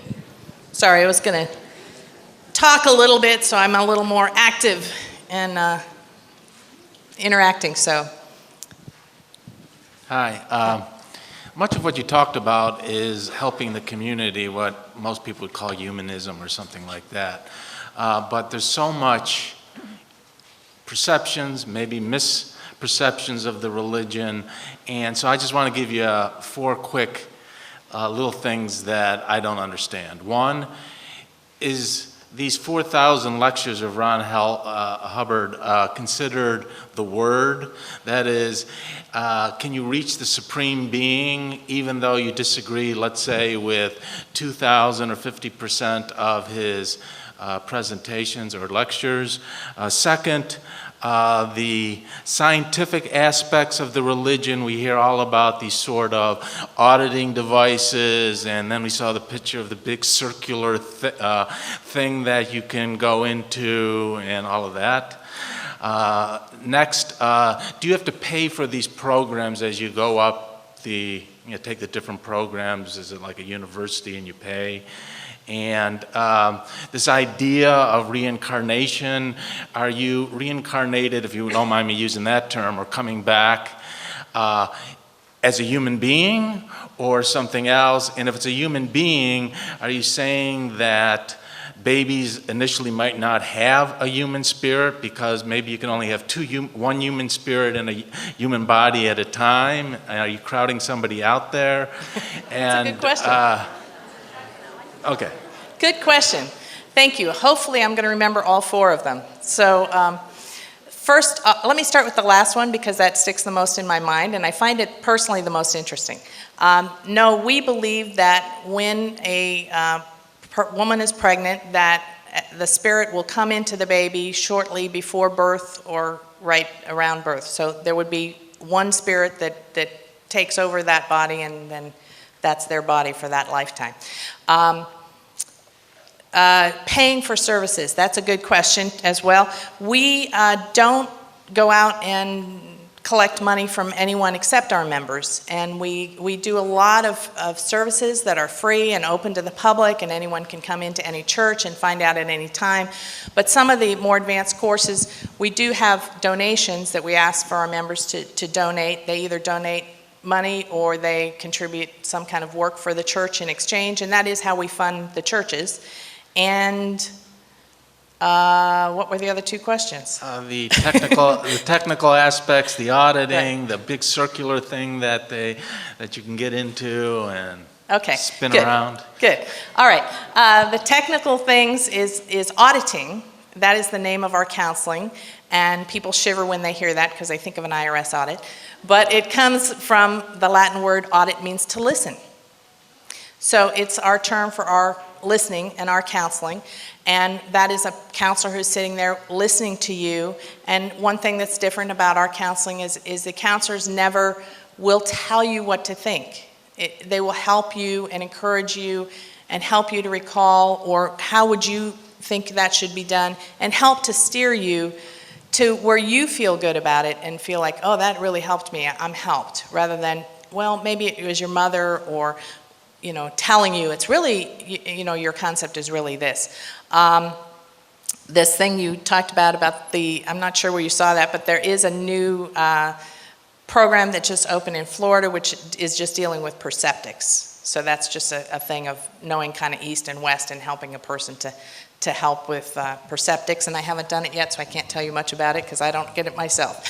Sorry, I was going to talk a little bit, so I'm a little more active and interacting, so. Hi. Much of what you talked about is helping the community, what most people would call humanism or something like that. But there's so much perceptions, maybe misperceptions of the religion, and so I just want to give you 4 quick little things that I don't understand. One is these 4,000 lectures of Ron Hubbard considered the Word. That is, can you reach the Supreme Being even though you disagree, let's say, with 2,000 or 50% of his presentations or lectures? Second, the scientific aspects of the religion. We hear all about these sort of auditing devices, and then we saw the picture of the big circular thing that you can go into and all of that. Next, do you have to pay for these programs as you go up take the different programs? Is it like a university and you pay? And this idea of reincarnation, are you reincarnated, if you don't mind me using that term, or coming back as a human being or something else? And if it's a human being, are you saying that babies initially might not have a human spirit because maybe you can only have one human spirit in a human body at a time? Are you crowding somebody out there? That's a good question. Okay. Good question. Thank you. Hopefully I'm going to remember all 4 of them. So first, let me start with the last one because that sticks the most in my mind, and I find it personally the most interesting. No, we believe that when a woman is pregnant, that the spirit will come into the baby shortly before birth or right around birth. So there would be one spirit that takes over that body, and then that's their body for that lifetime. Paying for services, that's a good question as well. We don't go out and collect money from anyone except our members, and we do a lot of services that are free and open to the public, and anyone can come into any church and find out at any time. But some of the more advanced courses, we do have donations that we ask for our members to donate. They either donate money or they contribute some kind of work for the church in exchange, and that is how we fund the churches. And what were the other two questions? The technical aspects, the auditing, right. The big circular thing that you can get into and spin good. Around. Good. All right. The technical things is auditing. That is the name of our counseling, and people shiver when they hear that because they think of an IRS audit. But it comes from the Latin word audit means to listen. So it's our term for our listening and our counseling. And that is a counselor who's sitting there listening to you. And one thing that's different about our counseling is the counselors never will tell you what to think. They will help you and encourage you and help you to recall, or how would you think that should be done, and help to steer you to where you feel good about it and feel like, oh, that really helped me, I'm helped, rather than, well, maybe it was your mother, or telling you it's really, your concept is really this. This thing you talked about I'm not sure where you saw that, but there is a new program that just opened in Florida, which is just dealing with perceptics. So that's just a thing of knowing kind of east and west and helping a person to help with perceptics. And I haven't done it yet, so I can't tell you much about it because I don't get it myself.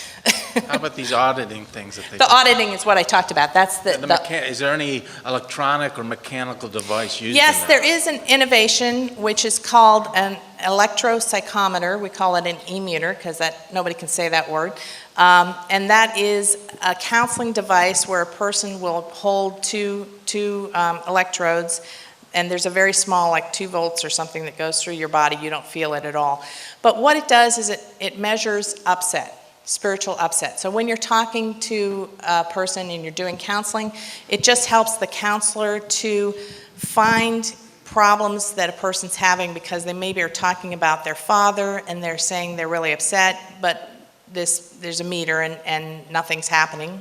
How about these auditing things that they The auditing is what I talked about. That's is there any electronic or mechanical device used? Yes, in that? there is an innovation which is called an electropsychometer. We call it an e-meter because nobody can say that word. And that is a counseling device where a person will hold two electrodes, and there's a very small, like 2 volts or something that goes through your body. You don't feel it at all. But what it does is it measures upset. Spiritual upset. So when you're talking to a person and you're doing counseling, it just helps the counselor to find problems that a person's having because they maybe are talking about their father and they're saying they're really upset, but there's a meter and nothing's happening.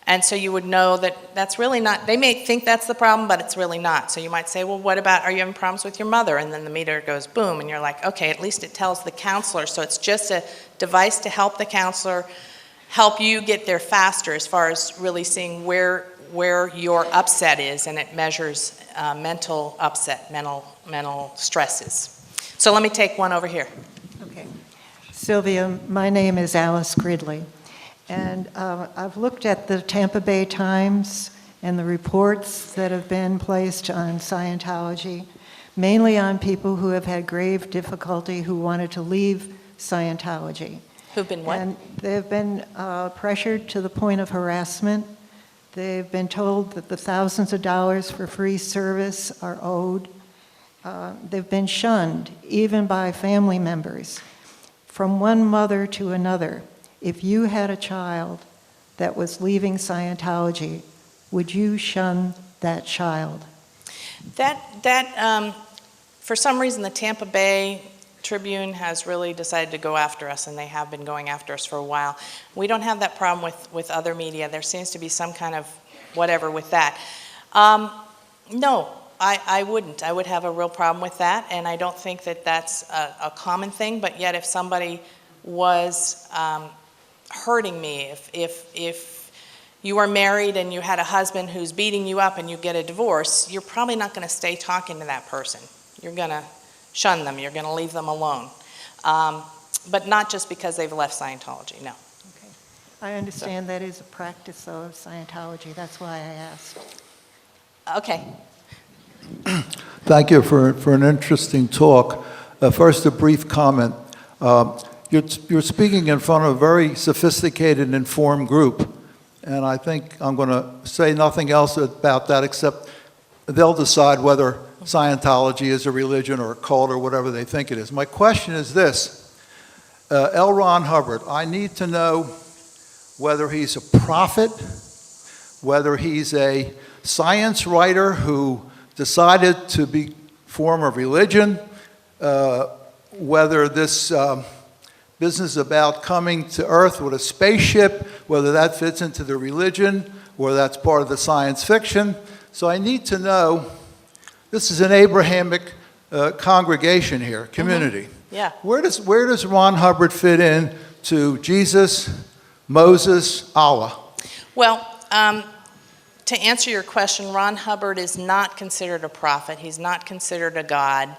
And so you would know that that's really not, they may think that's the problem, but it's really not. So you might say, well, what about, are you having problems with your mother? And then the meter goes boom, and you're like, okay, at least it tells the counselor. So it's just a device to help the counselor help you get there faster as far as really seeing where your upset is, and it measures mental upset, mental stresses. So let me take one over here. Okay. Sylvia, my name is Alice Gridley. And I've looked at the Tampa Bay Times and the reports that have been placed on Scientology, mainly on people who have had grave difficulty who wanted to leave Scientology. Who've been what? And they've been pressured to the point of harassment. They've been told that the thousands of dollars for free service are owed. They've been shunned, even by family members, from one mother to another. If you had a child that was leaving Scientology, would you shun that child? For some reason, the Tampa Bay Tribune has really decided to go after us, and they have been going after us for a while. We don't have that problem with other media. There seems to be some kind of whatever with that. No, I wouldn't. I would have a real problem with that, and I don't think that that's a common thing, but yet if somebody was hurting me, if you are married and you had a husband who's beating you up and you get a divorce, you're probably not going to stay talking to that person. You're going to shun them. You're going to leave them alone. But not just because they've left Scientology, no. Okay. I understand that is a practice, though, of Scientology. That's why I asked. Okay. Thank you for an interesting talk. First, a brief comment. You're speaking in front of a very sophisticated and informed group, and I think I'm going to say nothing else about that except they'll decide whether Scientology is a religion or a cult or whatever they think it is. My question is this. L. Ron Hubbard, I need to know whether he's a prophet, whether he's a science writer who decided to be form of religion, whether this business about coming to Earth with a spaceship, whether that fits into the religion or that's part of the science fiction. So I need to know, this is an Abrahamic congregation here, community. Yeah. Where does Ron Hubbard fit in to Jesus, Moses, Allah? Well, to answer your question, Ron Hubbard is not considered a prophet. He's not considered a god.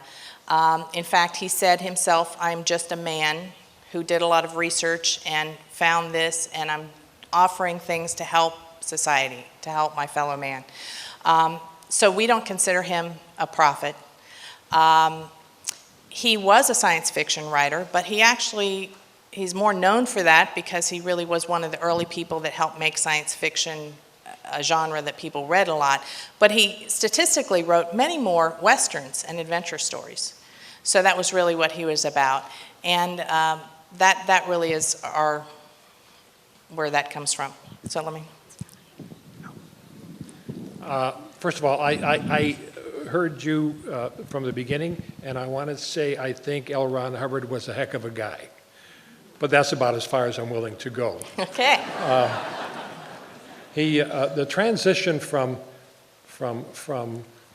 In fact, he said himself, I'm just a man who did a lot of research and found this, and I'm offering things to help society, to help my fellow man. So we don't consider him a prophet. He was a science fiction writer, but he's more known for that because he really was one of the early people that helped make science fiction a genre that people read a lot. But he statistically wrote many more westerns and adventure stories. So that was really what he was about. And that really is where that comes from. So let me. First of all, I heard you from the beginning, and I want to say I think L. Ron Hubbard was a heck of a guy. But that's about as far as I'm willing to go. Okay. The transition from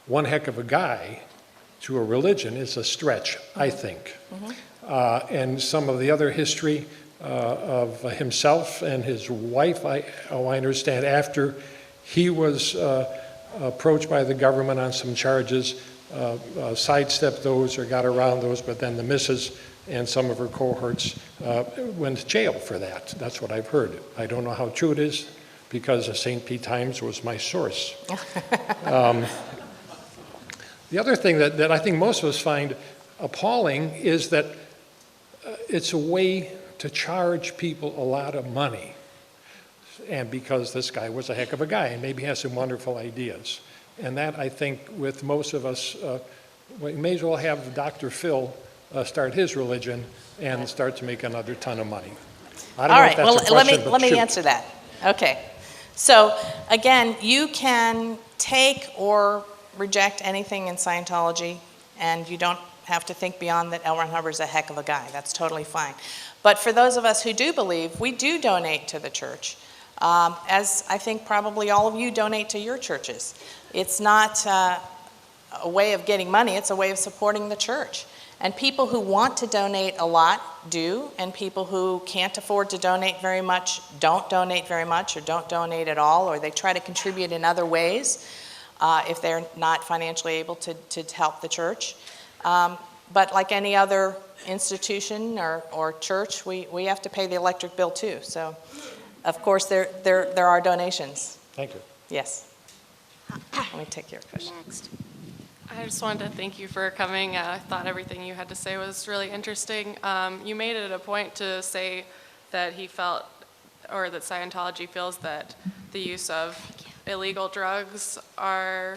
one heck of a guy to a religion is a stretch, I think. Mm-hmm. And some of the other history of himself and his wife, I understand, after he was approached by the government on some charges, sidestepped those or got around those, but then the missus and some of her cohorts went to jail for that. That's what I've heard. I don't know how true it is, because the St. Pete Times was my source. The other thing that I think most of us find appalling is that it's a way to charge people a lot of money. And because this guy was a heck of a guy and maybe has some wonderful ideas. And that, I think, with most of us, we may as well have Dr. Phil start his religion and start to make another ton of money. I don't know if that's a question, let me answer that. Okay. So, again, you can take or reject anything in Scientology, and you don't have to think beyond that L. Ron Hubbard's a heck of a guy. That's totally fine. But for those of us who do believe, we do donate to the church, as I think probably all of you donate to your churches. It's not a way of getting money, it's a way of supporting the church. And people who want to donate a lot do, and people who can't afford to donate very much don't donate very much, or don't donate at all, or they try to contribute in other ways if they're not financially able to help the church. But like any other institution or church, we have to pay the electric bill too. So, of course, there are donations. Thank you. Yes. Let me take your question. Next. I just wanted to thank you for coming. I thought everything you had to say was really interesting. You made it a point to say that he felt, or that Scientology feels that the use of illegal drugs are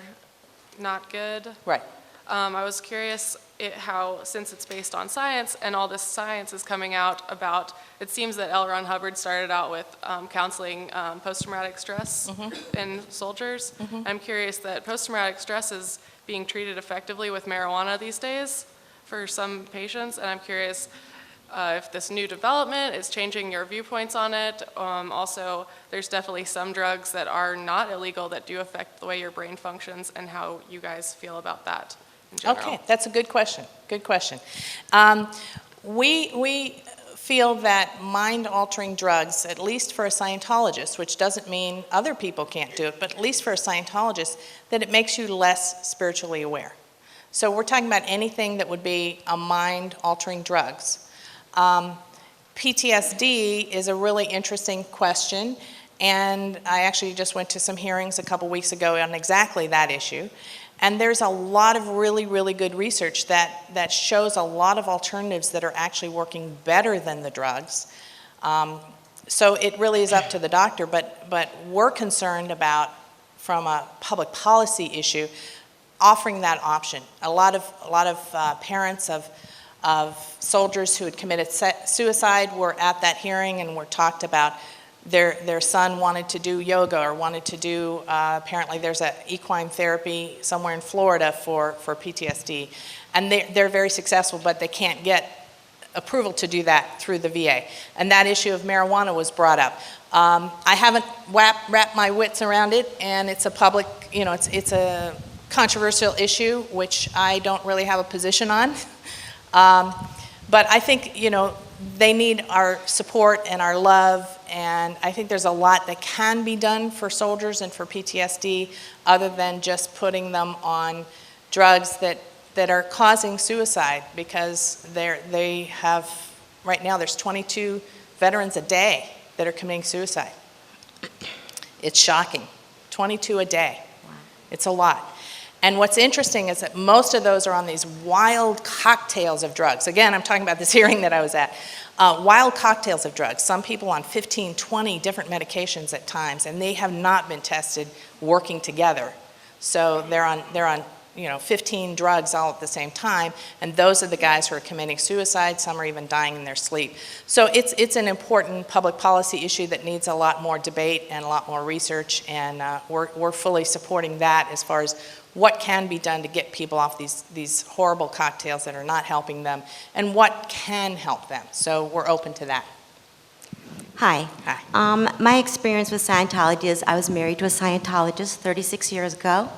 not good. Right. I was curious how, since it's based on science and all this science is coming out about, it seems that L. Ron Hubbard started out with counseling post-traumatic stress in soldiers. I'm curious that post-traumatic stress is being treated effectively with marijuana these days for some patients, and I'm curious if this new development is changing your viewpoints on it. Also, there's definitely some drugs that are not illegal that do affect the way your brain functions, and how you guys feel about that in general. Okay, that's a good question. Good question. We feel that mind-altering drugs, at least for a Scientologist, which doesn't mean other people can't do it, but at least for a Scientologist, that it makes you less spiritually aware. So we're talking about anything that would be a mind-altering drugs. PTSD is a really interesting question, and I actually just went to some hearings a couple weeks ago on exactly that issue. And there's a lot of really, really good research that shows a lot of alternatives that are actually working better than the drugs. So it really is up to the doctor, but we're concerned about, from a public policy issue, offering that option. A lot of parents of soldiers who had committed suicide were at that hearing and were talked about their son wanted to do yoga or wanted to do, apparently there's an equine therapy somewhere in Florida for PTSD. And they're very successful, but they can't get approval to do that through the VA. And that issue of marijuana was brought up. I haven't wrapped my wits around it, and it's a public, it's a controversial issue, which I don't really have a position on. But I think, they need our support and our love, and I think there's a lot that can be done for soldiers and for PTSD other than just putting them on drugs that are causing suicide, because they have, right now there's 22 veterans a day that are committing suicide. It's shocking. 22 a day. Wow. It's a lot. And what's interesting is that most of those are on these wild cocktails of drugs. Again, I'm talking about this hearing that I was at. Wild cocktails of drugs. Some people on 15, 20 different medications at times, and they have not been tested working together. So they're on 15 drugs all at the same time, and those are the guys who are committing suicide. Some are even dying in their sleep. So it's an important public policy issue that needs a lot more debate and a lot more research, and we're fully supporting that as far as what can be done to get people off these horrible cocktails that are not helping them, and what can help them. So we're open to that. Hi. Hi. My experience with Scientology is I was married to a Scientologist 36 years ago.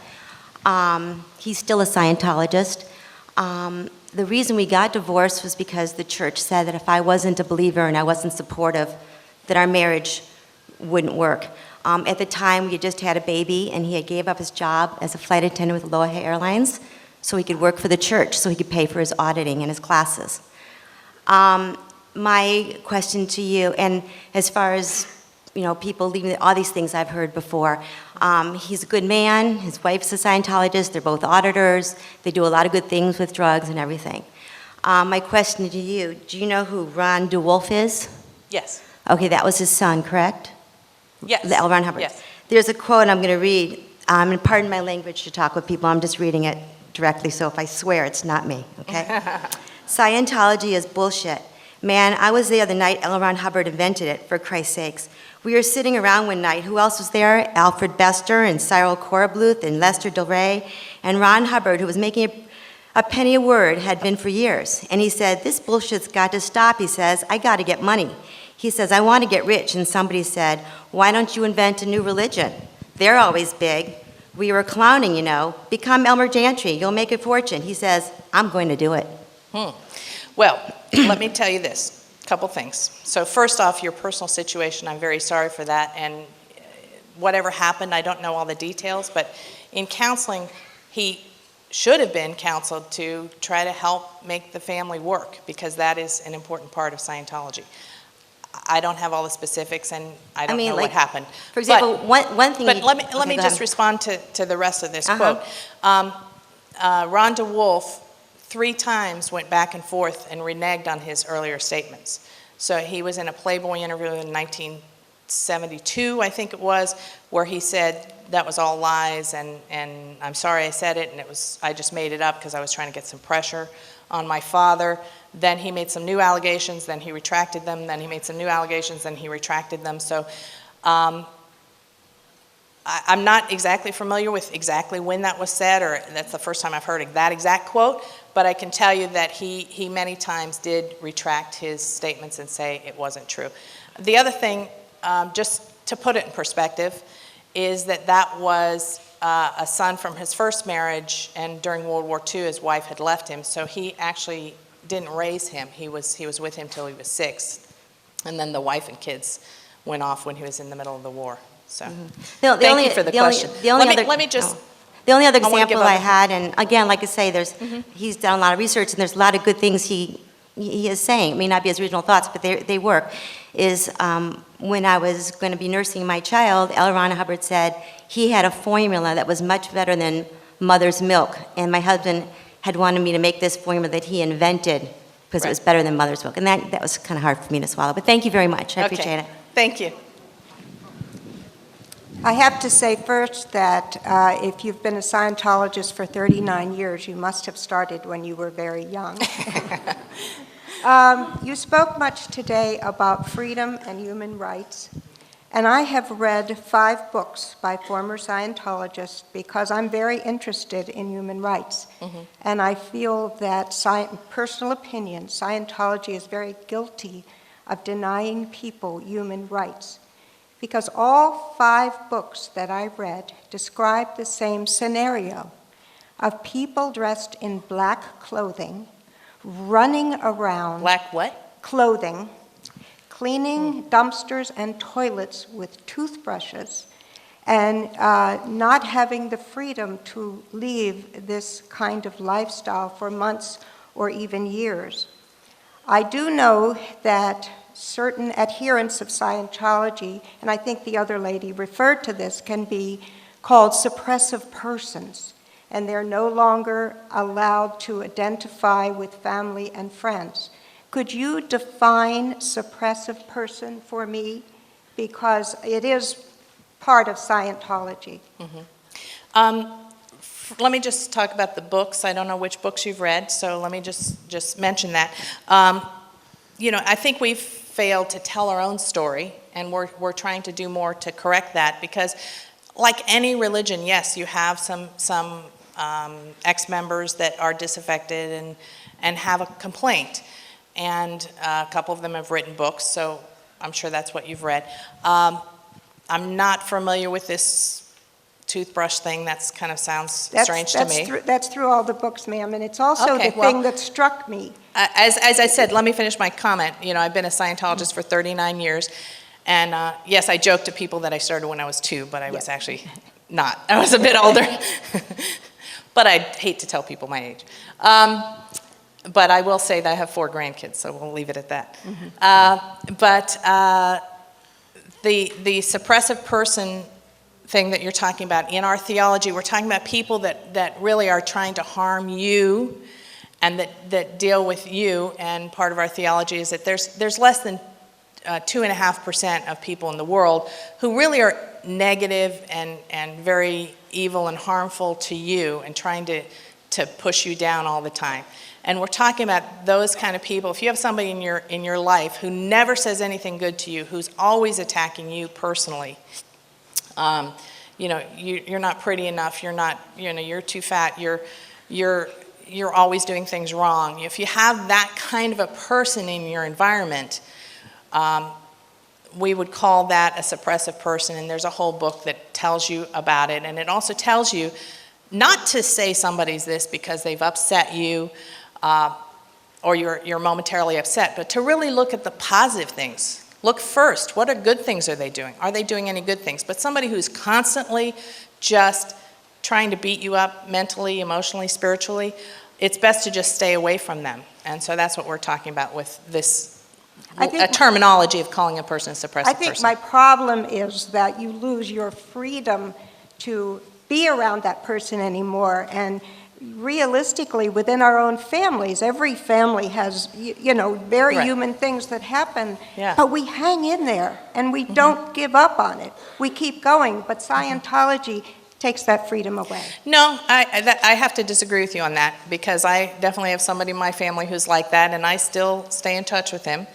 He's still a Scientologist. The reason we got divorced was because the church said that if I wasn't a believer and I wasn't supportive, that our marriage wouldn't work. At the time, we had just had a baby, and he had gave up his job as a flight attendant with Aloha Airlines so he could work for the church, so he could pay for his auditing and his classes. My question to you, and as far as people leaving, all these things I've heard before. He's a good man, his wife's a Scientologist, they're both auditors, they do a lot of good things with drugs and everything. My question to you, do you know who Ron DeWolf is? Yes. Okay, that was his son, correct? Yes. L. Ron Hubbard. Yes. There's a quote I'm going to read, and pardon my language to talk with people, I'm just reading it directly, so if I swear, it's not me, okay? Cyanthology is bullshit. Man, I was there the night L. Ron Hubbard invented it, for Christ's sakes. We were sitting around one night. Who else was there? Alfred Bester and Cyril Korabluth and Lester Del Rey. And Ron Hubbard, who was making a penny a word, had been for years. And he said, this bullshit's got to stop. He says, I got to get money. He says, I want to get rich. And somebody said, why don't you invent a new religion? They're always big. We were clowning, Become Elmer Gantry. You'll make a fortune. He says, I'm going to do it. Well, let me tell you this. Couple things. So first off, your personal situation, I'm very sorry for that, and whatever happened, I don't know all the details, but in counseling, he should have been counseled to try to help make the family work, because that is an important part of Scientology. I don't have all the specifics, and I don't know what happened. For example, one thing... But let me just respond to the rest of this quote. Ron DeWolf 3 times went back and forth and reneged on his earlier statements. So he was in a Playboy interview in 1972, I think it was, where he said that was all lies, and I'm sorry I said it, and I just made it up because I was trying to get some pressure on my father. Then he made some new allegations, then he retracted them, then he made some new allegations, then he retracted them. So I'm not exactly familiar with exactly when that was said, or that's the first time I've heard that exact quote, but I can tell you that he many times did retract his statements and say it wasn't true. The other thing, just to put it in perspective, is that was a son from his first marriage, and during World War II his wife had left him, so he actually didn't raise him. He was with him till he was 6, and then the wife and kids went off when he was in the middle of the war. So, thank you for the question. The only other example I had, and again, like I say, he's done a lot of research, and there's a lot of good things he is saying. It may not be his original thoughts, but they work. Is when I was going to be nursing my child, L. Ron Hubbard said he had a formula that was much better than mother's milk, and my husband had wanted me to make this formula that he invented because it was better than mother's milk, and that was kind of hard for me to swallow. But thank you very much. I appreciate it. Thank you. I have to say first that if you've been a Scientologist for 39 years, you must have started when you were very young. You spoke much today about freedom and human rights, And I have read 5 books by former Scientologists because I'm very interested in human rights. And I feel that, personal opinion, Scientology is very guilty of denying people human rights. Because all 5 books that I read describe the same scenario of people dressed in black clothing, running around. Black what? Clothing, cleaning dumpsters and toilets with toothbrushes, and not having the freedom to leave this kind of lifestyle for months or even years. I do know that certain adherents of Scientology, and I think the other lady referred to this, can be called suppressive persons, and they're no longer allowed to identify with family and friends. Could you define suppressive person for me? Because it is part of Scientology. Let me just talk about the books. I don't know which books you've read, so let me just mention that. I think we've failed to tell our own story, and we're trying to do more to correct that, because like any religion, yes, you have some ex-members that are disaffected and have a complaint. And a couple of them have written books, so I'm sure that's what you've read. I'm not familiar with this toothbrush thing. That kind of sounds strange to me. That's through all the books, ma'am, and it's also the thing that struck me. As I said, let me finish my comment. I've been a Scientologist for 39 years, and yes, I joke to people that I started when I was 2, but I was actually not. I was a bit older. But I hate to tell people my age. But I will say that I have 4 grandkids, so we'll leave it at that. The suppressive person thing that you're talking about, in our theology, we're talking about people that really are trying to harm you and that deal with you, and part of our theology is that there's less than 2.5% of people in the world who really are negative and very evil and harmful to you and trying to push you down all the time. And we're talking about those kind of people. If you have somebody in your life who never says anything good to you, who's always attacking you personally, you're not pretty enough, you're too fat, you're always doing things wrong. If you have that kind of a person in your environment, we would call that a suppressive person, and there's a whole book that tells you about it. And it also tells you not to say somebody's this because they've upset you, or you're momentarily upset, but to really look at the positive things. Look first, what good things are they doing? Are they doing any good things? But somebody who's constantly just trying to beat you up mentally, emotionally, spiritually, it's best to just stay away from them. And so that's what we're talking about with this terminology of calling a person a suppressive person. I think my problem is that you lose your freedom to be around that person anymore. And realistically, within our own families, every family has, very human things that happen, but we hang in there and we don't give up on it. We keep going, but Scientology takes that freedom away. No, I have to disagree with you on that, because I definitely have somebody in my family who's like that, and I still stay in touch with him.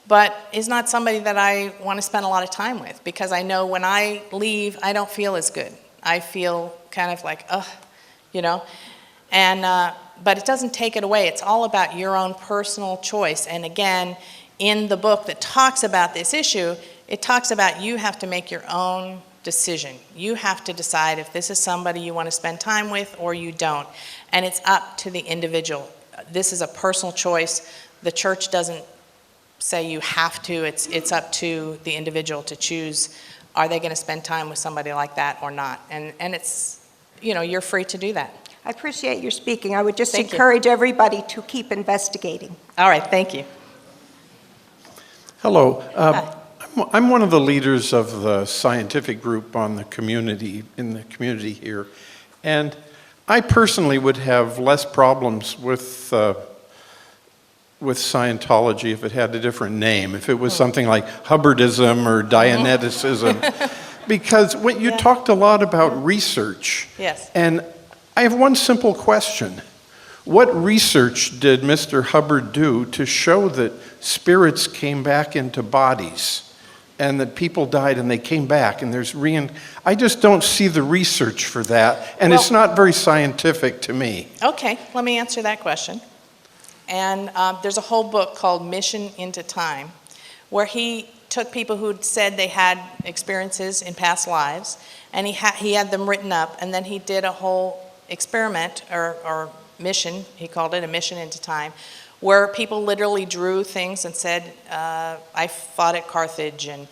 But he's not somebody that I want to spend a lot of time with, because I know when I leave, I don't feel as good. I feel kind of like, but it doesn't take it away. It's all about your own personal choice. And again, in the book that talks about this issue, it talks about you have to make your own decision. You have to decide if this is somebody you want to spend time with or you don't. And it's up to the individual. This is a personal choice. The church doesn't say you have to. It's up to the individual to choose, are they going to spend time with somebody like that or not? And it's, you're free to do that. I appreciate your speaking. I would just encourage everybody to keep investigating. All right, thank you. Hello. I'm one of the leaders of the scientific group in the community here. And I personally would have less problems with Scientology if it had a different name, if it was something like Hubbardism or Dianeticism. Because when you talked a lot about research. Yes. And I have one simple question. What research did Mr. Hubbard do to show that spirits came back into bodies? and that people died and they came back and there's I just don't see the research for that, and it's not very scientific to me. Okay, let me answer that question. And there's a whole book called Mission into Time, where he took people who'd said they had experiences in past lives, and he had them written up, and then he did a whole experiment or mission, he called it a mission into time, where people literally drew things and said, I fought at Carthage, and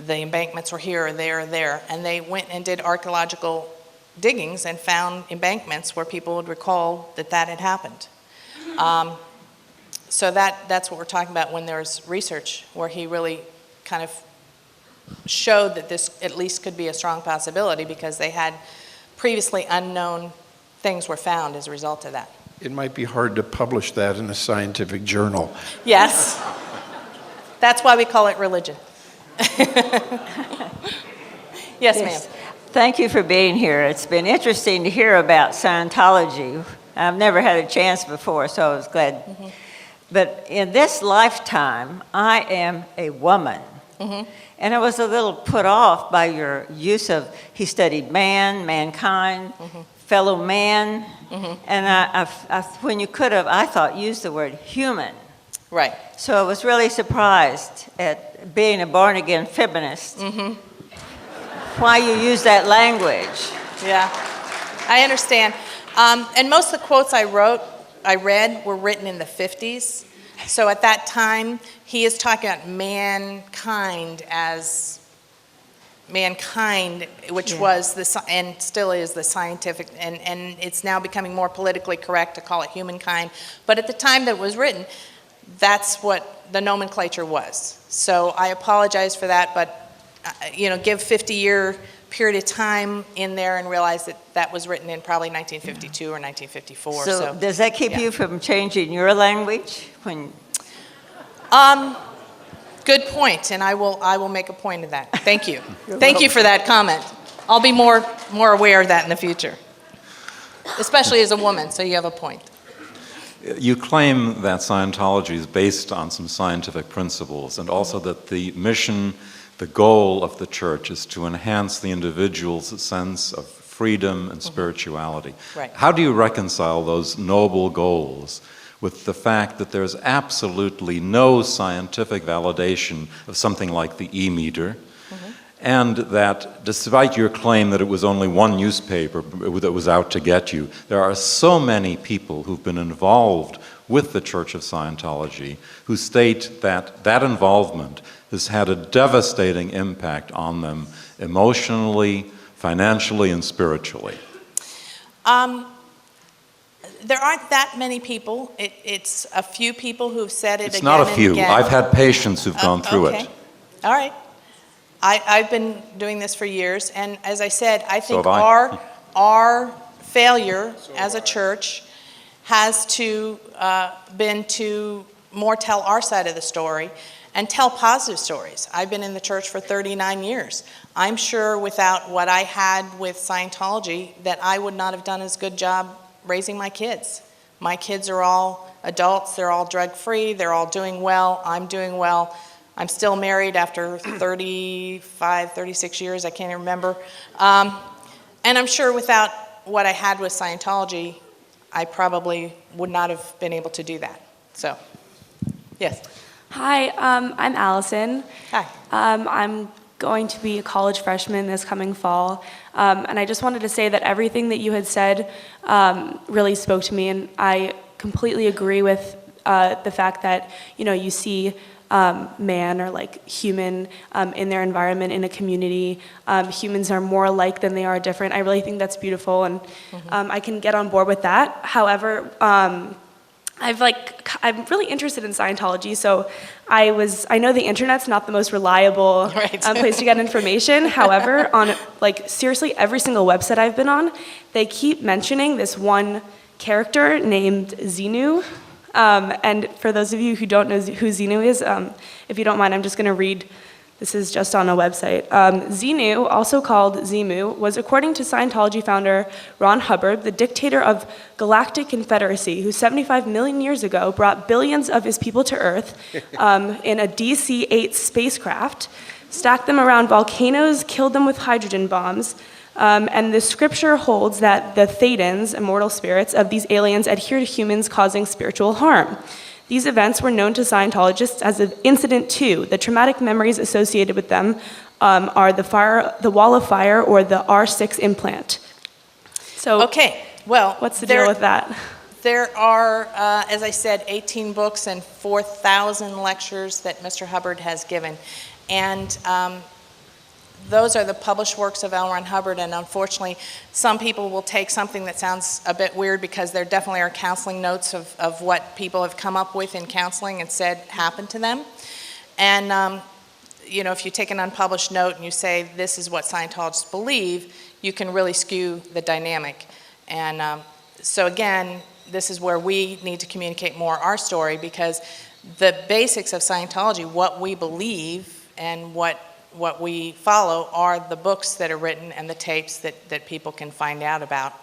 the embankments were here or there or there, and they went and did archaeological diggings and found embankments where people would recall that had happened. So that's what we're talking about when there's research, where he really kind of showed that this at least could be a strong possibility because they had previously unknown things were found as a result of that. It might be hard to publish that in a scientific journal. Yes. That's why we call it religion. Yes, ma'am. Thank you for being here. It's been interesting to hear about Scientology. I've never had a chance before, so I was glad. Mm-hmm. But in this lifetime, I am a woman. Mm-hmm. And I was a little put off by your use of, he studied mankind, mm-hmm. fellow man, mm-hmm. and I, when you could have, I thought, used the word human. Right. So I was really surprised at being a born-again feminist, mm-hmm. why you use that language. Yeah, I understand. And most of the quotes I read were written in the 50s. So at that time, he is talking about mankind as mankind, which was and still is the scientific, and it's now becoming more politically correct to call it humankind. But at the time that it was written, that's what the nomenclature was. So I apologize for that, but give 50-year period of time in there and realize that was written in probably 1952 or 1954. So does that keep you from changing your language when? Good point, and I will make a point of that. Thank you. Thank you for that comment. I'll be more aware of that in the future, especially as a woman. So you have a point. You claim that Scientology is based on some scientific principles, and also that the mission, the goal of the church is to enhance the individual's sense of freedom and spirituality. Right. How do you reconcile those noble goals with the fact that there's absolutely no scientific validation of something like the e-meter, and that despite your claim that it was only one newspaper that was out to get you, there are so many people who've been involved with the Church of Scientology who state that that involvement has had a devastating impact on them emotionally, financially, and spiritually? There aren't that many people. It's a few people who've said it It's again not a and few. again. I've had patients who've gone through okay. it. All right. I've been doing this for years, and as I said, I think So have our failure as a church has been to more tell our side of the story and tell positive stories. I've been in the church for 39 years. I'm sure without what I had with Scientology that I would not have done as good job raising my kids. My kids are all adults, they're all drug-free, they're all doing well, I'm doing well. I'm still married after 35, 36 years, I can't even remember. And I'm sure without what I had with Scientology, I probably would not have been able to do that. So, yes. Hi, I'm Allison. Hi. I'm going to be a college freshman this coming fall. And I just wanted to say that everything that you had said really spoke to me, and I completely agree with the fact that, you see man or like human in their environment, in a community. Humans are more alike than they are different. I really think that's beautiful, and I can get on board with that. However, I'm really interested in Scientology, so I know the internet's not the most reliable place to get information. However, on seriously every single website I've been on, they keep mentioning this one character named Xenu. And for those of you who don't know who Xenu is, if you don't mind, I'm just going to read. This is just on a website. Xenu, also called Zemu, was, according to Scientology founder Ron Hubbard, the dictator of Galactic Confederacy, who 75 million years ago brought billions of his people to Earth in a DC-8 spacecraft. stacked them around volcanoes, killed them with hydrogen bombs, and the scripture holds that the Thetans, immortal spirits of these aliens, adhere to humans, causing spiritual harm. These events were known to Scientologists as an Incident 2. The traumatic memories associated with them are the wall of fire or the R6 implant. So, Okay, well, what's the deal with that? There are, as I said, 18 books and 4,000 lectures that Mr. Hubbard has given. And those are the published works of L. Ron Hubbard, and unfortunately, some people will take something that sounds a bit weird because there definitely are counseling notes of what people have come up with in counseling and said happened to them. And, you know, if you take an unpublished note and you say this is what Scientologists believe, you can really skew the dynamic. And so again, this is where we need to communicate more our story, because the basics of Scientology, what we believe and what we follow, are the books that are written and the tapes that people can find out about.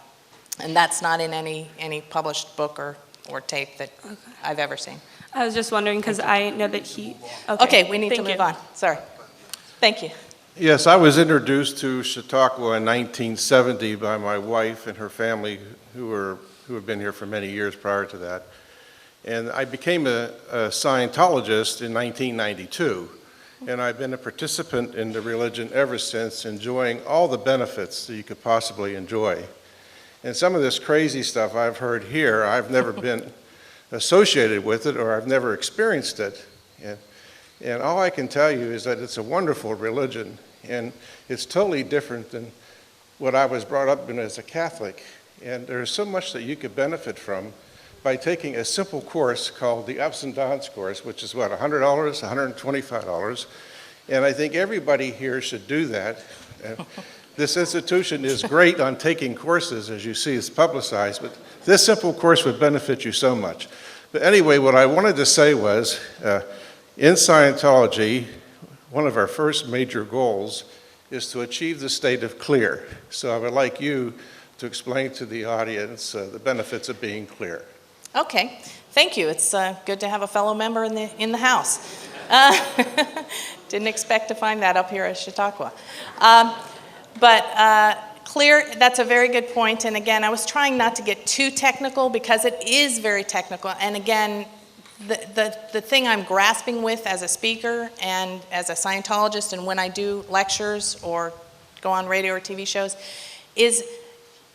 And that's not in any published book or tape that I've ever seen. I was just wondering because I know that he... Okay, we need to thank move you. on. Sorry. Thank you. Yes, I was introduced to Chautauqua in 1970 by my wife and her family, who had been here for many years prior to that. And I became a Scientologist in 1992, and I've been a participant in the religion ever since, enjoying all the benefits that you could possibly enjoy. And some of this crazy stuff I've heard here, I've never been associated with it, or I've never experienced it. And all I can tell you is that it's a wonderful religion, and it's totally different than what I was brought up in as a Catholic. And there's so much that you could benefit from by taking a simple course called the Ups and Downs course, which is what, $100, $125. And I think everybody here should do that. This institution is great on taking courses, as you see, it's publicized, but this simple course would benefit you so much. But anyway, what I wanted to say was, in Scientology, one of our first major goals is to achieve the state of clear. So I would like you to explain to the audience the benefits of being clear. Okay, thank you. It's good to have a fellow member in the house. Didn't expect to find that up here at Chautauqua. But clear, that's a very good point. And again, I was trying not to get too technical because it is very technical. And again, the thing I'm grasping with as a speaker and as a Scientologist, and when I do lectures or go on radio or TV shows, is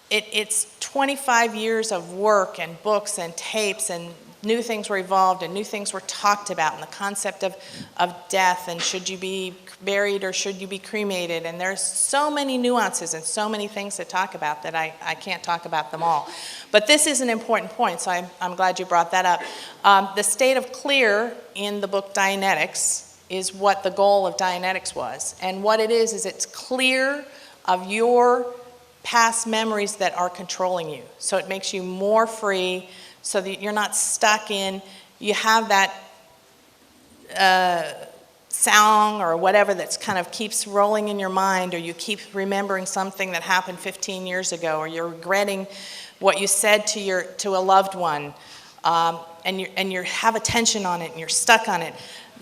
it's 25 years of work and books and tapes, and new things were evolved and new things were talked about, and the concept of death and should you be buried or should you be cremated, and there's so many nuances and so many things to talk about that I can't talk about them all. But this is an important point, so I'm glad you brought that up. The state of clear in the book Dianetics is what the goal of Dianetics was, and what it is it's clear of your past memories that are controlling you. So it makes you more free so that you're not stuck in, you have that song or whatever that's kind of keeps rolling in your mind, or you keep remembering something that happened 15 years ago, or you're regretting what you said to a loved one, and you have attention on it and you're stuck on it.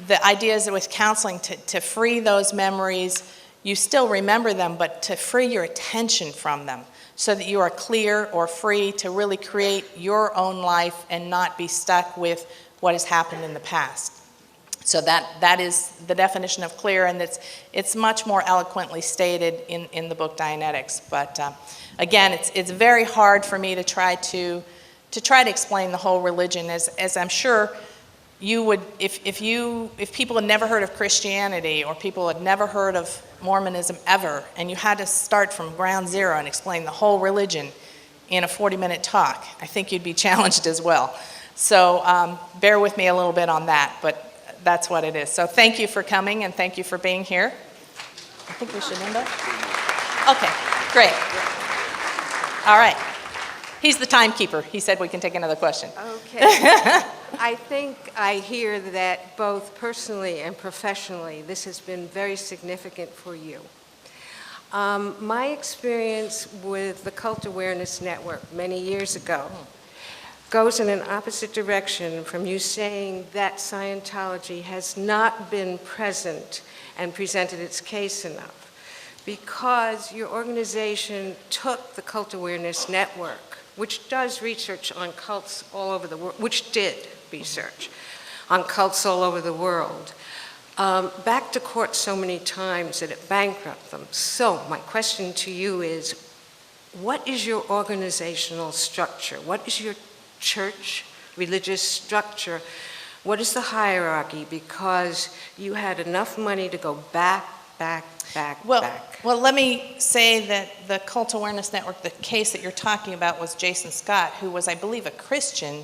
The idea is that with counseling to free those memories. You still remember them, but to free your attention from them so that you are clear or free to really create your own life and not be stuck with what has happened in the past. So that is the definition of clear, and it's much more eloquently stated in the book Dianetics. But again, it's very hard for me to try to explain the whole religion, as I'm sure you would, if people had never heard of Christianity or people had never heard of Mormonism ever, and you had to start from ground zero and explain the whole religion in a 40-minute talk, I think you'd be challenged as well. So bear with me a little bit on that, but that's what it is. So thank you for coming, and thank you for being here. I think we should end up. Okay, great. All right. He's the timekeeper. He said we can take another question. Okay. I think I hear that both personally and professionally, this has been very significant for you. My experience with the Cult Awareness Network many years ago goes in an opposite direction from you saying that Scientology has not been present and presented its case enough, because your organization took the Cult Awareness Network, which does research on cults all over the world, which did research on cults all over the world, back to court so many times that it bankrupted them. So my question to you is, what is your organizational structure? What is your church religious structure? What is the hierarchy? Because you had enough money to go back. Well, let me say that the Cult Awareness Network, the case that you're talking about was Jason Scott, who was, I believe, a Christian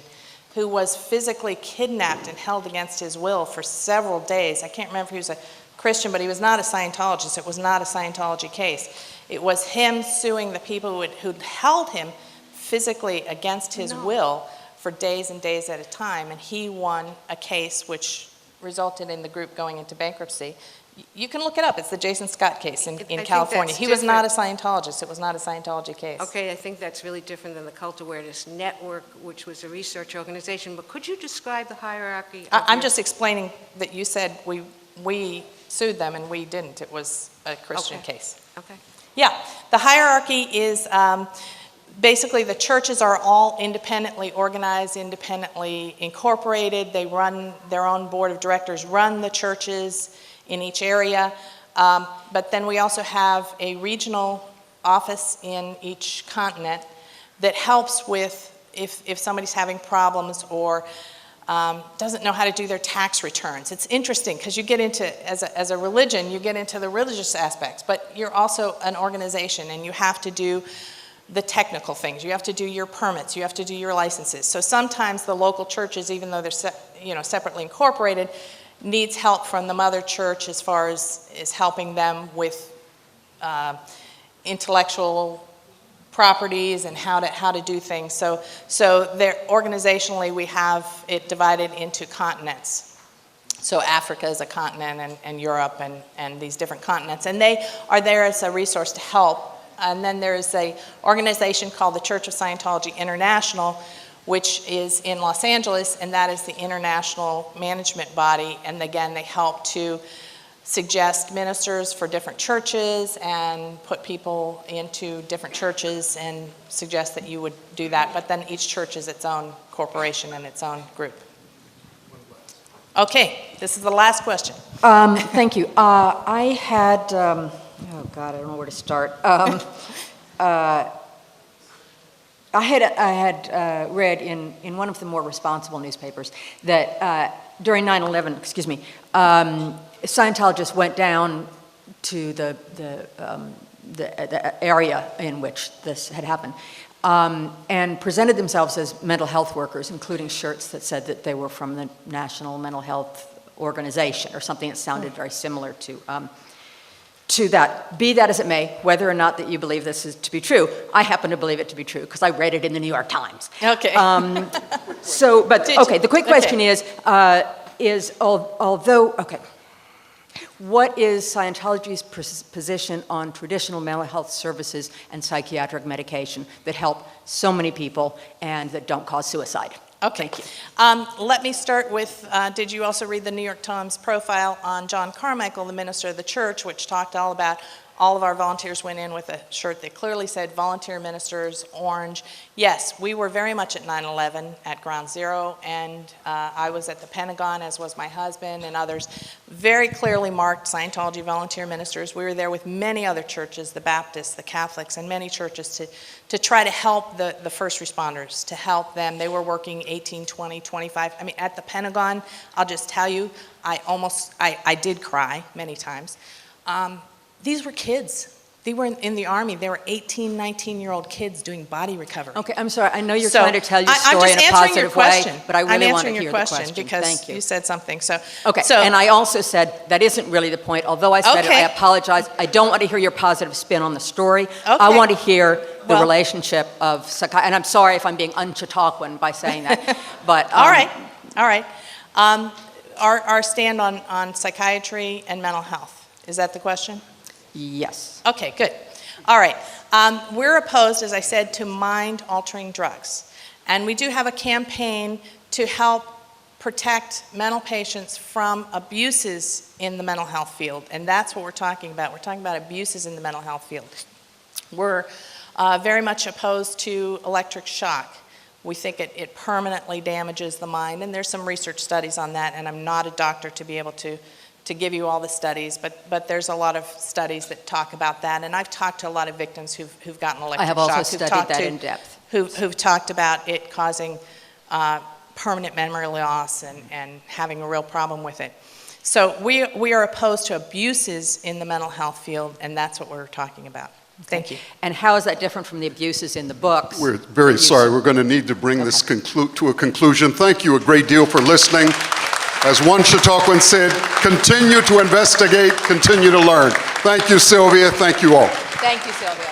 who was physically kidnapped and held against his will for several days. I can't remember if he was a Christian, but he was not a Scientologist. It was not a Scientology case. It was him suing the people who'd held him physically against his will for days and days at a time, and he won a case which resulted in the group going into bankruptcy. You can look it up. It's the Jason Scott case in California. He was not a Scientologist. It was not a Scientology case. Okay, I think that's really different than the Cult Awareness Network, which was a research organization. But could you describe the hierarchy? I'm just explaining that you said we sued them and we didn't. It was a Christian case. Okay. Yeah, the hierarchy is basically the churches are all independently organized, independently incorporated. They run their own board of directors, run the churches in each area. But then we also have a regional office in each continent that helps with if somebody's having problems or doesn't know how to do their tax returns. It's interesting because you get into, as a religion, you get into the religious aspects, but you're also an organization and you have to do the technical things. You have to do your permits. You have to do your licenses. So sometimes the local churches, even though they're separately incorporated, needs help from the mother church as far as helping them with intellectual properties and how to do things. So there, organizationally, we have it divided into continents. So Africa is a continent, and Europe, and these different continents. And they are there as a resource to help. And then there is an organization called the Church of Scientology International, which is in Los Angeles, and that is the international management body. And again, they help to suggest ministers for different churches and put people into different churches and suggest that you would do that. But then each church is its own corporation and its own group. Okay, this is the last question. Thank you. I had, oh God, I don't know where to start. I had read in one of the more responsible newspapers that during 9/11, Scientologists went down to the area in which this had happened and presented themselves as mental health workers, including shirts that said that they were from the National Mental Health Organization or something that sounded very similar to that. Be that as it may, whether or not that you believe this is to be true, I happen to believe it to be true because I read it in the New York Times. Okay. The quick question is what is Scientology's position on traditional mental health services and psychiatric medication that help so many people and that don't cause suicide? Okay. Thank you. Let me start with, did you also read the New York Times profile on John Carmichael, the minister of the church, which talked all about all of our volunteers went in with a shirt that clearly said volunteer ministers, orange. Yes, we were very much at 9/11 at Ground Zero, and I was at the Pentagon, as was my husband and others. Very clearly marked Scientology volunteer ministers. We were there with many other churches, the Baptists, the Catholics, and many churches to try to help the first responders, to help them. They were working 18, 20, 25. I mean, at the Pentagon, I'll just tell you, I did cry many times. These were kids. They were in the Army. They were 18, 19-year-old kids doing body recovery. Okay, I'm sorry. I know you're trying to tell your story in a positive way, but I really want to hear the question. Because Thank you. You said something. Okay, and I also said that isn't really the point. Although I said it, I apologize. I don't want to hear your positive spin on the story. Okay. I want to hear the relationship of psychiatry. And I'm sorry if I'm being un-Chautauquan by saying that. But All right. Our stand on psychiatry and mental health. Is that the question? Yes. Okay, good. All right. We're opposed, as I said, to mind-altering drugs. And we do have a campaign to help protect mental patients from abuses in the mental health field, and that's what we're talking about. We're talking about abuses in the mental health field. We're very much opposed to electric shock. We think it permanently damages the mind, and there's some research studies on that, and I'm not a doctor to be able to give you all the studies, but there's a lot of studies that talk about that, and I've talked to a lot of victims who've gotten electric shock. I have also studied that in depth. Who've talked about it causing permanent memory loss and having a real problem with it. So we are opposed to abuses in the mental health field, and that's what we're talking about. Thank you. And how is that different from the abuses in the books? We're very sorry. We're going to need to bring this to a conclusion. Thank you a great deal for listening. As one Chautauquan said, continue to investigate, continue to learn. Thank you, Sylvia. Thank you all. Thank you, Sylvia.